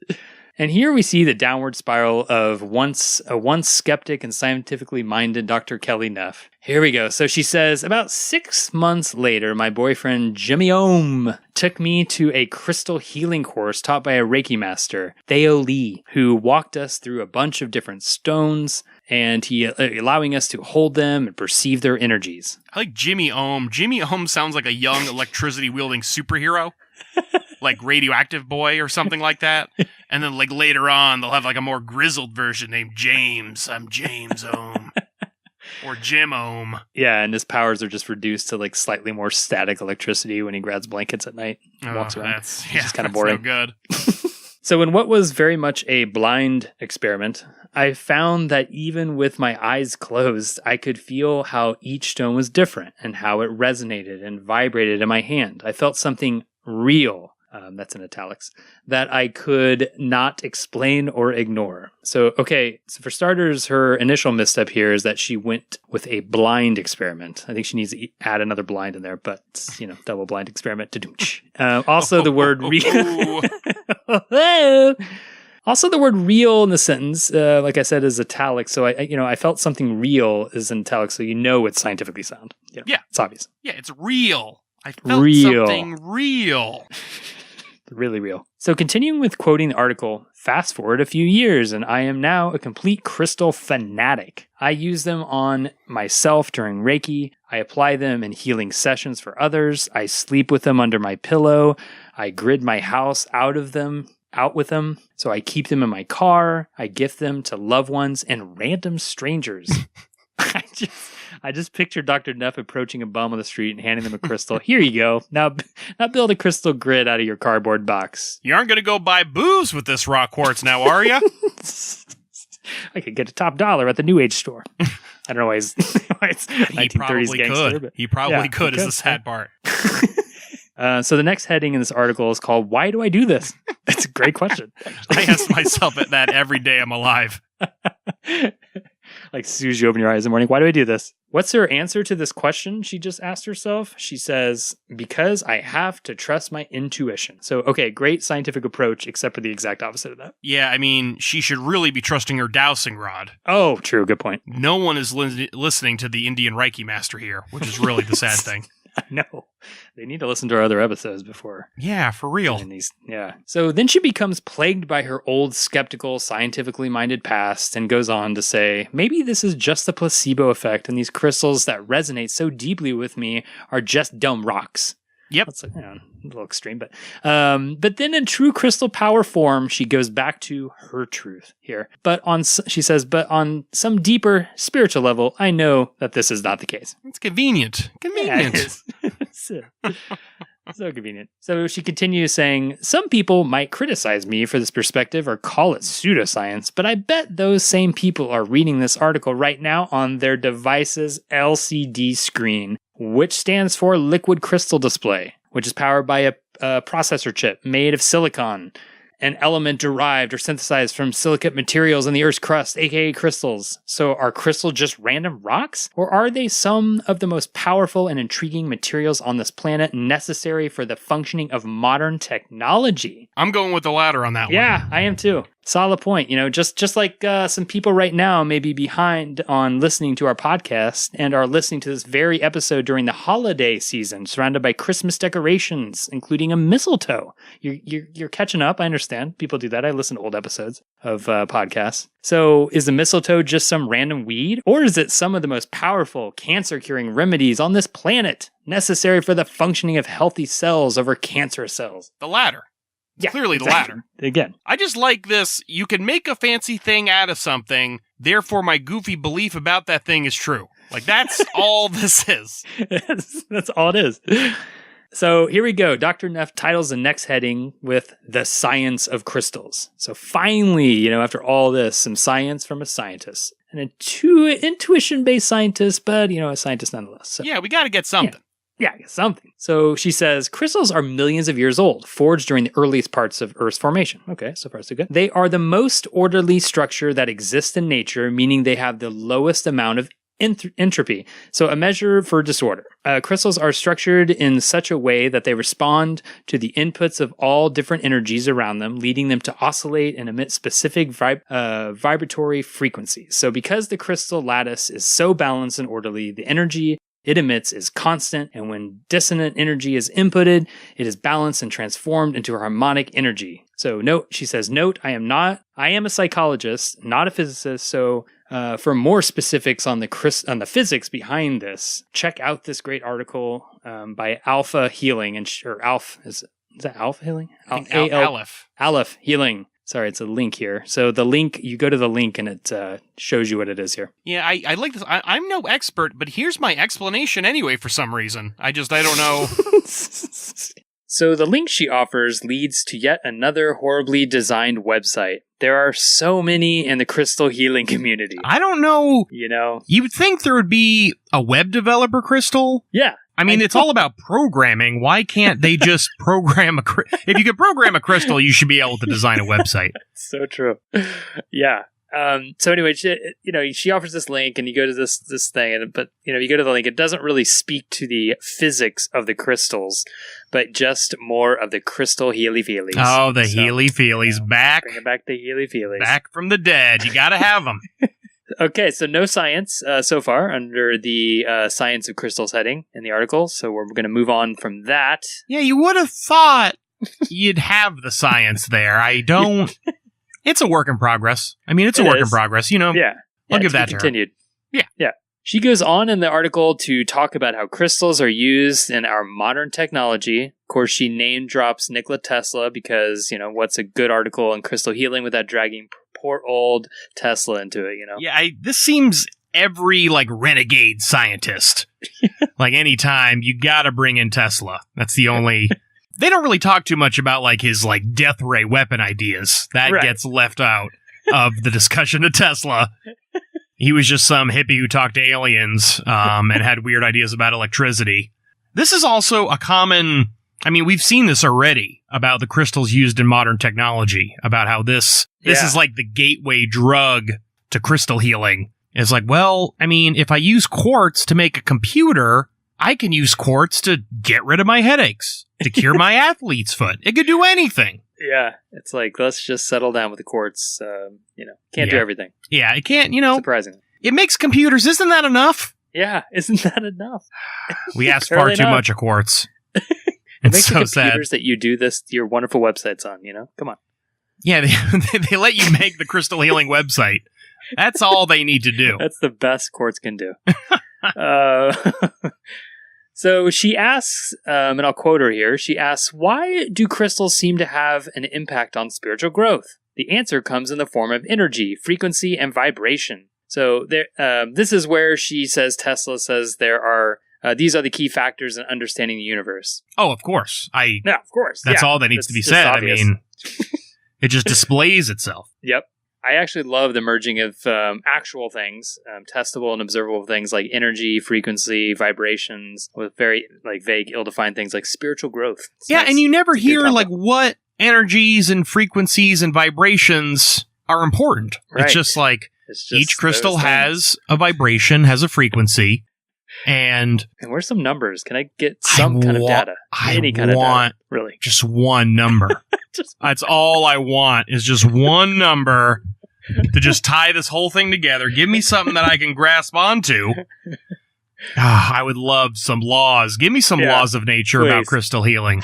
Speaker 2: And here we see the downward spiral of a once skeptic and scientifically minded Dr. Kelly Neff. Here we go. So she says, about 6 months later, my boyfriend Jimmy Ohm took me to a crystal healing course taught by a Reiki master, Theo Lee, who walked us through a bunch of different stones, and he allowing us to hold them and perceive their energies.
Speaker 1: I like Jimmy Ohm. Jimmy Ohm sounds like a young electricity-wielding superhero. Like Radioactive Boy or something like that. And then like later on, they'll have like a more grizzled version named James. I'm James Ohm. Or Jim Ohm.
Speaker 2: Yeah, and his powers are just reduced to like slightly more static electricity when he grabs blankets at night and walks around.
Speaker 1: That's
Speaker 2: kind of boring.
Speaker 1: No good.
Speaker 2: So in what was very much a blind experiment, I found that even with my eyes closed, I could feel how each stone was different and how it resonated and vibrated in my hand. I felt something real, that's in italics, that I could not explain or ignore. So for starters, her initial misstep here is that she went with a blind experiment. I think she needs to add another blind in there, but, double blind experiment. Also, the word real. Also, the word real in the sentence, like I said, is italic. So I felt something real is in italics, so it's scientifically sound.
Speaker 1: Yeah.
Speaker 2: It's obvious.
Speaker 1: Yeah, it's real. I felt something real.
Speaker 2: Really real. So continuing with quoting the article, fast forward a few years and I am now a complete crystal fanatic. I use them on myself during Reiki. I apply them in healing sessions for others. I sleep with them under my pillow. I grid my house out with them. So I keep them in my car. I gift them to loved ones and random strangers. I just picture Dr. Neff approaching a bum on the street and handing them a crystal. Here you go. Now build a crystal grid out of your cardboard box.
Speaker 1: You aren't going to go buy booze with this raw quartz now, are you?
Speaker 2: I could get a top dollar at the New Age store. I don't know why it's 1930s gangster. But
Speaker 1: he probably could is the sad part.
Speaker 2: So the next heading in this article is called, Why Do I Do This? That's a great question.
Speaker 1: I ask myself that every day I'm alive.
Speaker 2: Like as soon as you open your eyes in the morning, why do I do this? What's her answer to this question she just asked herself? She says, because I have to trust my intuition. So, great scientific approach, except for the exact opposite of that.
Speaker 1: Yeah, I mean, she should really be trusting her dowsing rod.
Speaker 2: Oh, true. Good point.
Speaker 1: No one is listening to the Indian Reiki master here, which is really the sad thing.
Speaker 2: I know. They need to listen to our other episodes before.
Speaker 1: Yeah, for real.
Speaker 2: So then she becomes plagued by her old, skeptical, scientifically minded past and goes on to say, maybe this is just the placebo effect and these crystals that resonate so deeply with me are just dumb rocks.
Speaker 1: Yep.
Speaker 2: That's a little extreme, but then in true crystal power form, she goes back to her truth here. She says, but on some deeper spiritual level, I know that this is not the case.
Speaker 1: It's convenient.
Speaker 2: Yeah, it is. So convenient. So she continues saying, some people might criticize me for this perspective or call it pseudoscience, but I bet those same people are reading this article right now on their device's LCD screen, which stands for liquid crystal display, which is powered by a processor chip made of silicon, an element derived or synthesized from silicate materials in the Earth's crust, aka crystals. So are crystals just random rocks? Or are they some of the most powerful and intriguing materials on this planet necessary for the functioning of modern technology?
Speaker 1: I'm going with the latter on that one.
Speaker 2: Yeah, I am too. Solid point. Just like some people right now may be behind on listening to our podcast and are listening to this very episode during the holiday season, surrounded by Christmas decorations, including a mistletoe. You're catching up. I understand. People do that. I listen to old episodes of podcasts. So is the mistletoe just some random weed? Or is it some of the most powerful cancer-curing remedies on this planet, necessary for the functioning of healthy cells over cancerous cells?
Speaker 1: The latter.
Speaker 2: Yeah,
Speaker 1: clearly
Speaker 2: exactly.
Speaker 1: The latter.
Speaker 2: Again.
Speaker 1: I just like this. You can make a fancy thing out of something, therefore my goofy belief about that thing is true. Like, that's all this is.
Speaker 2: That's all it is. So here we go. Dr. Neff titles the next heading with The Science of Crystals. So finally, after all this, some science from a scientist. An intuition-based scientist, but, a scientist nonetheless. So,
Speaker 1: yeah, we got to get something.
Speaker 2: Yeah, something. So she says, crystals are millions of years old, forged during the earliest parts of Earth's formation. Okay, so far so good. They are the most orderly structure that exists in nature, meaning they have the lowest amount of entropy, so a measure for disorder. Crystals are structured in such a way that they respond to the inputs of all different energies around them, leading them to oscillate and emit specific vibratory frequencies. So because the crystal lattice is so balanced and orderly, the energy it emits is constant, and when dissonant energy is inputted, it is balanced and transformed into a harmonic energy. So she says, I am a psychologist, not a physicist, so for more specifics on the physics behind this, check out this great article by Alpha Healing, is that Alpha Healing? Aleph Healing. Sorry, it's a link here. So the link, you go to the link and it shows you what it is here.
Speaker 1: Yeah, I like this. I'm no expert, but here's my explanation anyway for some reason. I don't know.
Speaker 2: So the link she offers leads to yet another horribly designed website. There are so many in the crystal healing community.
Speaker 1: I don't know. You would think there would be a web developer, Crystal.
Speaker 2: Yeah.
Speaker 1: I mean, it's all about programming. Why can't they just program if you could program a crystal, you should be able to design a website.
Speaker 2: So true. Yeah. So anyway, she offers this link, and you go to this thing, but you go to the link. It doesn't really speak to the physics of the crystals, but just more of the crystal healy-feelies.
Speaker 1: Oh, the healy-feelies back.
Speaker 2: Bringing back the healy-feelies.
Speaker 1: Back from the dead. You got to have them.
Speaker 2: Okay, so no science so far under the Science of Crystals heading in the article, so we're going to move on from that.
Speaker 1: Yeah, you would have thought you'd have the science there. I don't... It's a work in progress. I mean, it's a work in progress,
Speaker 2: Yeah.
Speaker 1: I'll give that to her.
Speaker 2: Continued.
Speaker 1: Yeah.
Speaker 2: Yeah. She goes on in the article to talk about how crystals are used in our modern technology. Of course, she name drops Nikola Tesla because, what's a good article on crystal healing without dragging poor old Tesla into it,
Speaker 1: Yeah, this seems every, renegade scientist. Anytime, you gotta bring in Tesla. That's the only... They don't really talk too much about, his, death ray weapon ideas. That gets left out of the discussion of Tesla. He was just some hippie who talked to aliens and had weird ideas about electricity. This is also a common... I mean, we've seen this already about the crystals used in modern technology, about how this is the gateway drug to crystal healing. It's if I use quartz to make a computer, I can use quartz to get rid of my headaches, to cure my athlete's foot. It could do anything.
Speaker 2: Yeah, it's let's just settle down with the quartz. Can't do everything.
Speaker 1: Yeah, it can't,
Speaker 2: Surprisingly.
Speaker 1: It makes computers. Isn't that enough?
Speaker 2: Yeah, isn't that enough?
Speaker 1: We ask far too much of quartz.
Speaker 2: It makes
Speaker 1: so
Speaker 2: the computers that you do your wonderful websites on, Come on.
Speaker 1: Yeah, they let you make the crystal healing website. That's all they need to do.
Speaker 2: That's the best quartz can do. So she asks, and I'll quote her here, she asks, why do crystals seem to have an impact on spiritual growth? The answer comes in the form of energy, frequency, and vibration. So this is where she says, Tesla says these are the key factors in understanding the universe.
Speaker 1: Oh, of course.
Speaker 2: Yeah, of course.
Speaker 1: That's all that needs to be said.
Speaker 2: Obvious.
Speaker 1: I mean, it just displays itself.
Speaker 2: Yep. I actually love the merging of actual things, testable and observable things like energy, frequency, vibrations, with very vague, ill-defined things like spiritual growth. It's nice.
Speaker 1: And you never hear what energies and frequencies and vibrations are important. Right. It's just each crystal has a vibration, has a frequency, and
Speaker 2: where's some numbers? Can I get some kind of data? Any kind of data, really.
Speaker 1: Just one number. That's all I want is just one number to just tie this whole thing together. Give me something that I can grasp onto. I would love some laws. Give me some laws of nature about crystal healing.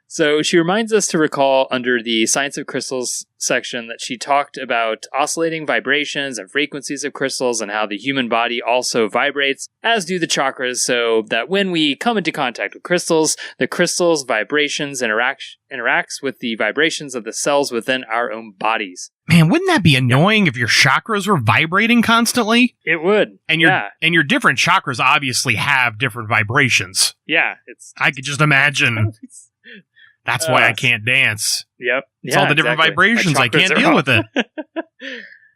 Speaker 2: So she reminds us to recall under the Science of Crystals section that she talked about oscillating vibrations and frequencies of crystals and how the human body also vibrates, as do the chakras, so that when we come into contact with crystals, the crystal's vibrations interacts with the vibrations of the cells within our own bodies.
Speaker 1: Man, wouldn't that be annoying if your chakras were vibrating constantly?
Speaker 2: It would.
Speaker 1: And your different chakras obviously have different vibrations.
Speaker 2: Yeah.
Speaker 1: I could just imagine... That's why I can't dance.
Speaker 2: Yep.
Speaker 1: It's all the different vibrations. I can't deal with it.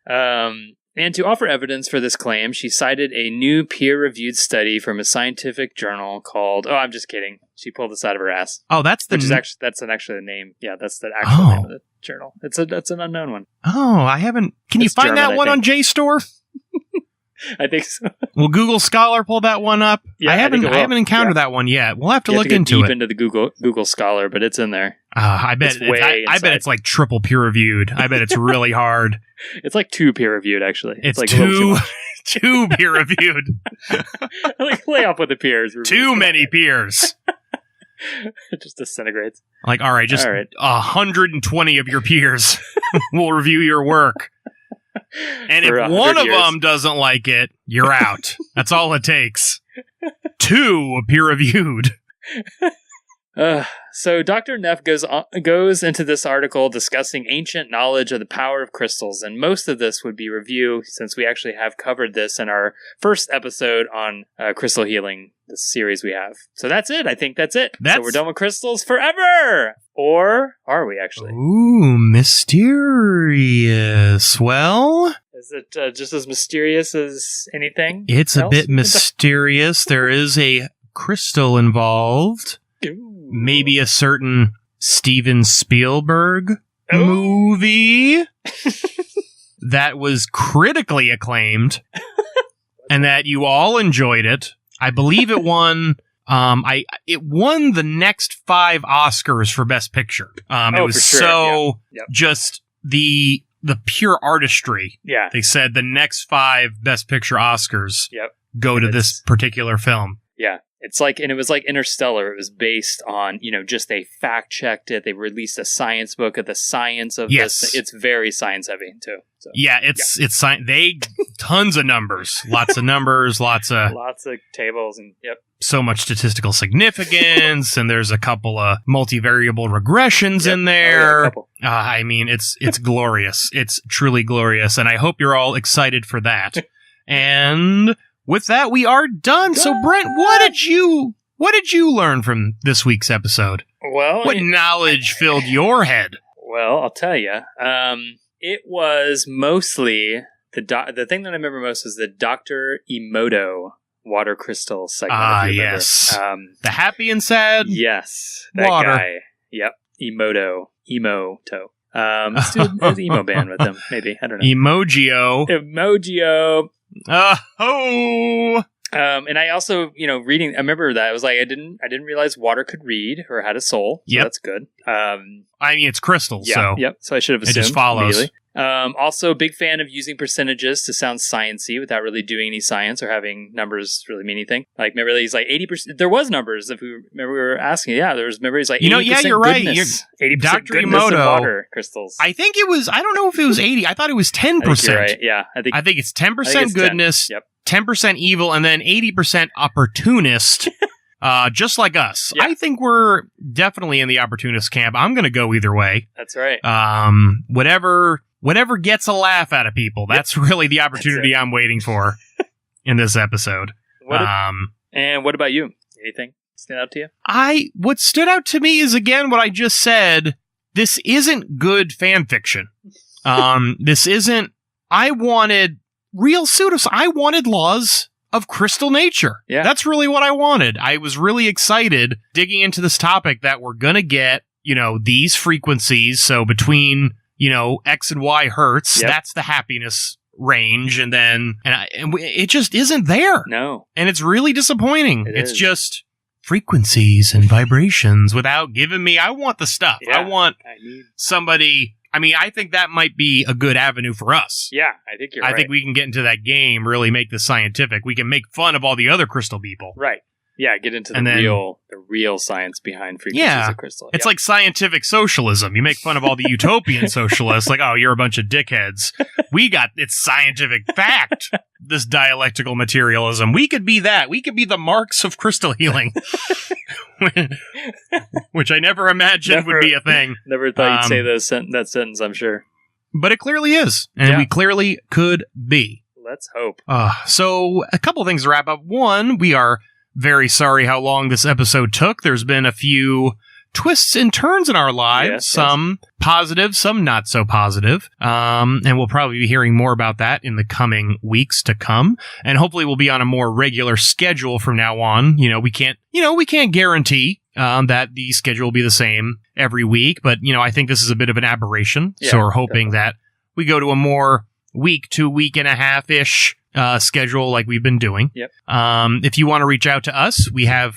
Speaker 2: And to offer evidence for this claim, she cited a new peer-reviewed study from a scientific journal called... Oh, I'm just kidding. She pulled this out of her ass.
Speaker 1: Oh, that's the...
Speaker 2: That's actually the name. Yeah, that's the actual name of the journal. That's an unknown one.
Speaker 1: Oh, I haven't... Can you find that one on JSTOR?
Speaker 2: I think so.
Speaker 1: Will Google Scholar pull that one up?
Speaker 2: Yeah,
Speaker 1: I haven't
Speaker 2: think it will.
Speaker 1: encountered that one yet. We'll have to look
Speaker 2: go
Speaker 1: into
Speaker 2: deep
Speaker 1: it.
Speaker 2: into the Google Scholar, but it's in there.
Speaker 1: I bet
Speaker 2: It's way
Speaker 1: I bet
Speaker 2: inside.
Speaker 1: it's like triple peer reviewed. I bet it's really hard.
Speaker 2: It's like 2 peer reviewed, actually.
Speaker 1: It's
Speaker 2: like a little too
Speaker 1: two
Speaker 2: much.
Speaker 1: peer reviewed.
Speaker 2: Like lay off with the peers.
Speaker 1: Too many peers.
Speaker 2: It just disintegrates.
Speaker 1: Like, all right, just
Speaker 2: All right.
Speaker 1: 120 of your peers will review your work. And
Speaker 2: For
Speaker 1: if
Speaker 2: 100
Speaker 1: one of
Speaker 2: years.
Speaker 1: them doesn't like it, you're out. That's all it takes. 2 peer-reviewed.
Speaker 2: So Dr. Neff goes into this article discussing ancient knowledge of the power of crystals, and most of this would be review since we actually have covered this in our first episode on crystal healing, the series we have. So that's it. I think that's it. So we're done with crystals forever! Or are we actually?
Speaker 1: Ooh, mysterious. Well,
Speaker 2: Is it just as mysterious as anything?
Speaker 1: it's a
Speaker 2: else?
Speaker 1: bit mysterious. There is a crystal involved.
Speaker 2: Ooh.
Speaker 1: Maybe a certain Steven Spielberg
Speaker 2: Oh.
Speaker 1: movie that was critically acclaimed and that you all enjoyed it. I believe it won it won the next 5 Oscars for Best Picture. It was
Speaker 2: for sure.
Speaker 1: so
Speaker 2: Yep.
Speaker 1: just the pure artistry.
Speaker 2: Yeah.
Speaker 1: They said the next 5 Best Picture Oscars
Speaker 2: Yep.
Speaker 1: go to this particular film.
Speaker 2: Yeah. It's like, and it was like Interstellar. It was based on, just they fact checked it. They released a science book of the science of
Speaker 1: Yes.
Speaker 2: this. It's very science heavy too. So
Speaker 1: Yeah, it's they tons of numbers, lots of numbers, lots of
Speaker 2: tables and yep.
Speaker 1: so much statistical significance, and there's a couple of multivariable regressions
Speaker 2: Yep.
Speaker 1: in
Speaker 2: Oh, yeah, a
Speaker 1: there.
Speaker 2: couple.
Speaker 1: I mean, it's glorious. It's truly glorious, and I hope you're all excited for that. And with that, we are done. So, Brent, what did you learn from this week's episode?
Speaker 2: Well,
Speaker 1: What knowledge filled your head?
Speaker 2: Well, I'll tell you. It was mostly the thing that I remember most was the Dr. Emoto water crystal segment.
Speaker 1: Ah,
Speaker 2: if you remember.
Speaker 1: yes. The happy and sad?
Speaker 2: Yes, that
Speaker 1: Water.
Speaker 2: guy. Yep, Emoto. Let's do an emo band with him. Maybe I don't know.
Speaker 1: Emojio.
Speaker 2: Emojio.
Speaker 1: Oh.
Speaker 2: And I also, reading. I remember that I was like, I didn't realize water could read or had a soul. So
Speaker 1: Yep.
Speaker 2: that's good.
Speaker 1: I mean, it's crystal,
Speaker 2: Yeah,
Speaker 1: so
Speaker 2: yep. So I should have
Speaker 1: it
Speaker 2: assumed.
Speaker 1: just follows.
Speaker 2: immediately. Also, big fan of using percentages to sound sciencey without really doing any science or having numbers really mean anything. Like, remember he's like 80%. There was numbers. If we remember, we were asking. Yeah, there was. Remember he's like 80%
Speaker 1: yeah, you're right.
Speaker 2: goodness, 80%
Speaker 1: Dr.
Speaker 2: goodness of
Speaker 1: Emoto,
Speaker 2: water crystals.
Speaker 1: I think it was. I don't know if it was 80. I thought it was 10%.
Speaker 2: I think you're right. Yeah, I think
Speaker 1: it's 10%
Speaker 2: I think it's 10.
Speaker 1: goodness,
Speaker 2: Yep.
Speaker 1: 10% evil, and then 80% opportunist. Just like us.
Speaker 2: Yeah.
Speaker 1: I think we're definitely in the opportunist camp. I'm going to go either way.
Speaker 2: That's right.
Speaker 1: Whatever gets a laugh out of people. That's really the opportunity I'm waiting for in this episode.
Speaker 2: And what about you? Anything stand out to you?
Speaker 1: What stood out to me is, again, what I just said. This isn't good fan fiction. This isn't. I wanted real pseudoscience. I wanted laws of crystal nature.
Speaker 2: Yeah.
Speaker 1: That's really what I wanted. I was really excited digging into this topic that we're going to get, these frequencies. So between, X and Y hertz,
Speaker 2: Yep.
Speaker 1: that's the happiness range. And then, it just isn't there.
Speaker 2: No.
Speaker 1: And it's really disappointing.
Speaker 2: It's
Speaker 1: just frequencies and vibrations without giving me, I want the stuff.
Speaker 2: Yeah.
Speaker 1: I want somebody. I mean, I think that might be a good avenue for us.
Speaker 2: Yeah, I think you're right.
Speaker 1: I think we can get into that game, really make this scientific. We can make fun of all the other crystal people.
Speaker 2: Right. Yeah, get into the real science behind frequencies of crystal.
Speaker 1: It's like scientific socialism. You make fun of all the utopian socialists, like, oh, you're a bunch of dickheads. It's scientific fact, this dialectical materialism. We could be that. We could be the Marx of crystal healing. Which I never imagined would be a thing.
Speaker 2: Never thought you'd say that sentence, I'm sure.
Speaker 1: But it clearly is. And we clearly could be.
Speaker 2: Let's hope.
Speaker 1: So, a couple things to wrap up. One, we are very sorry how long this episode took. There's been a few twists and turns in our lives. Some positive, some not so positive. And we'll probably be hearing more about that in the coming weeks to come. And hopefully we'll be on a more regular schedule from now on. We can't guarantee that the schedule will be the same every week. But, I think this is a bit of an aberration. So we're hoping that we go to a more week to week and a half-ish schedule like we've been doing.
Speaker 2: Yep.
Speaker 1: If you want to reach out to us, we have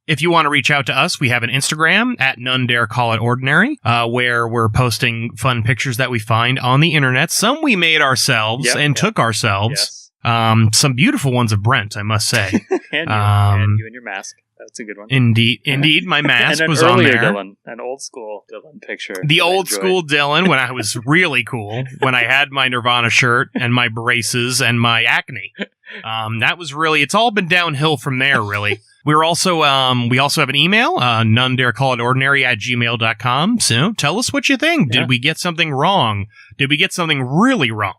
Speaker 1: an Instagram at None Dare Call It Ordinary, where we're posting fun pictures that we find on the internet. Some we made ourselves took ourselves.
Speaker 2: Yes.
Speaker 1: Some beautiful ones of Brent, I must say.
Speaker 2: and you and your mask. That's a good one.
Speaker 1: Indeed, my mask
Speaker 2: and
Speaker 1: was on there.
Speaker 2: Dylan, an old school Dylan picture.
Speaker 1: The old school Dylan when I was really cool, when I had my Nirvana shirt and my braces and my acne. That was really, it's all been downhill from there, really. We also have an email, nonedarecallitordinary@gmail.com. So tell us what you think.
Speaker 2: Yeah.
Speaker 1: Did we get something wrong? Did we get something really wrong?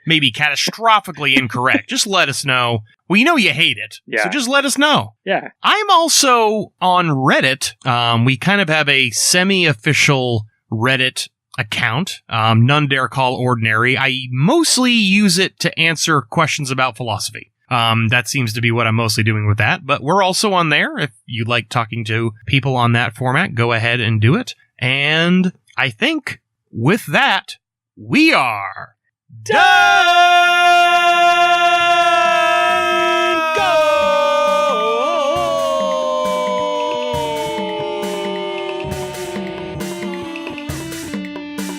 Speaker 1: Maybe catastrophically incorrect? Just let us know. We know you hate it.
Speaker 2: Yeah.
Speaker 1: So just let us know.
Speaker 2: Yeah.
Speaker 1: I'm also on Reddit. We kind of have a semi-official Reddit account, None Dare Call Ordinary. I mostly use it to answer questions about philosophy. That seems to be what I'm mostly doing with that, but we're also on there. If you like talking to people on that format, go ahead and do it. And I think with that, we are done! Go!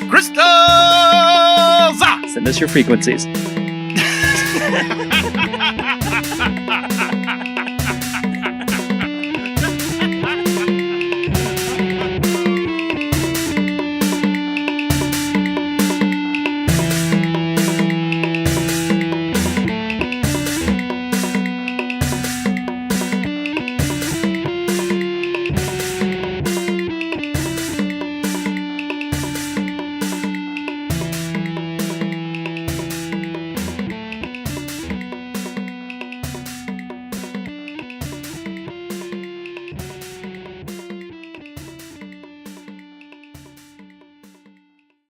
Speaker 1: Crystals!
Speaker 2: Send us your frequencies.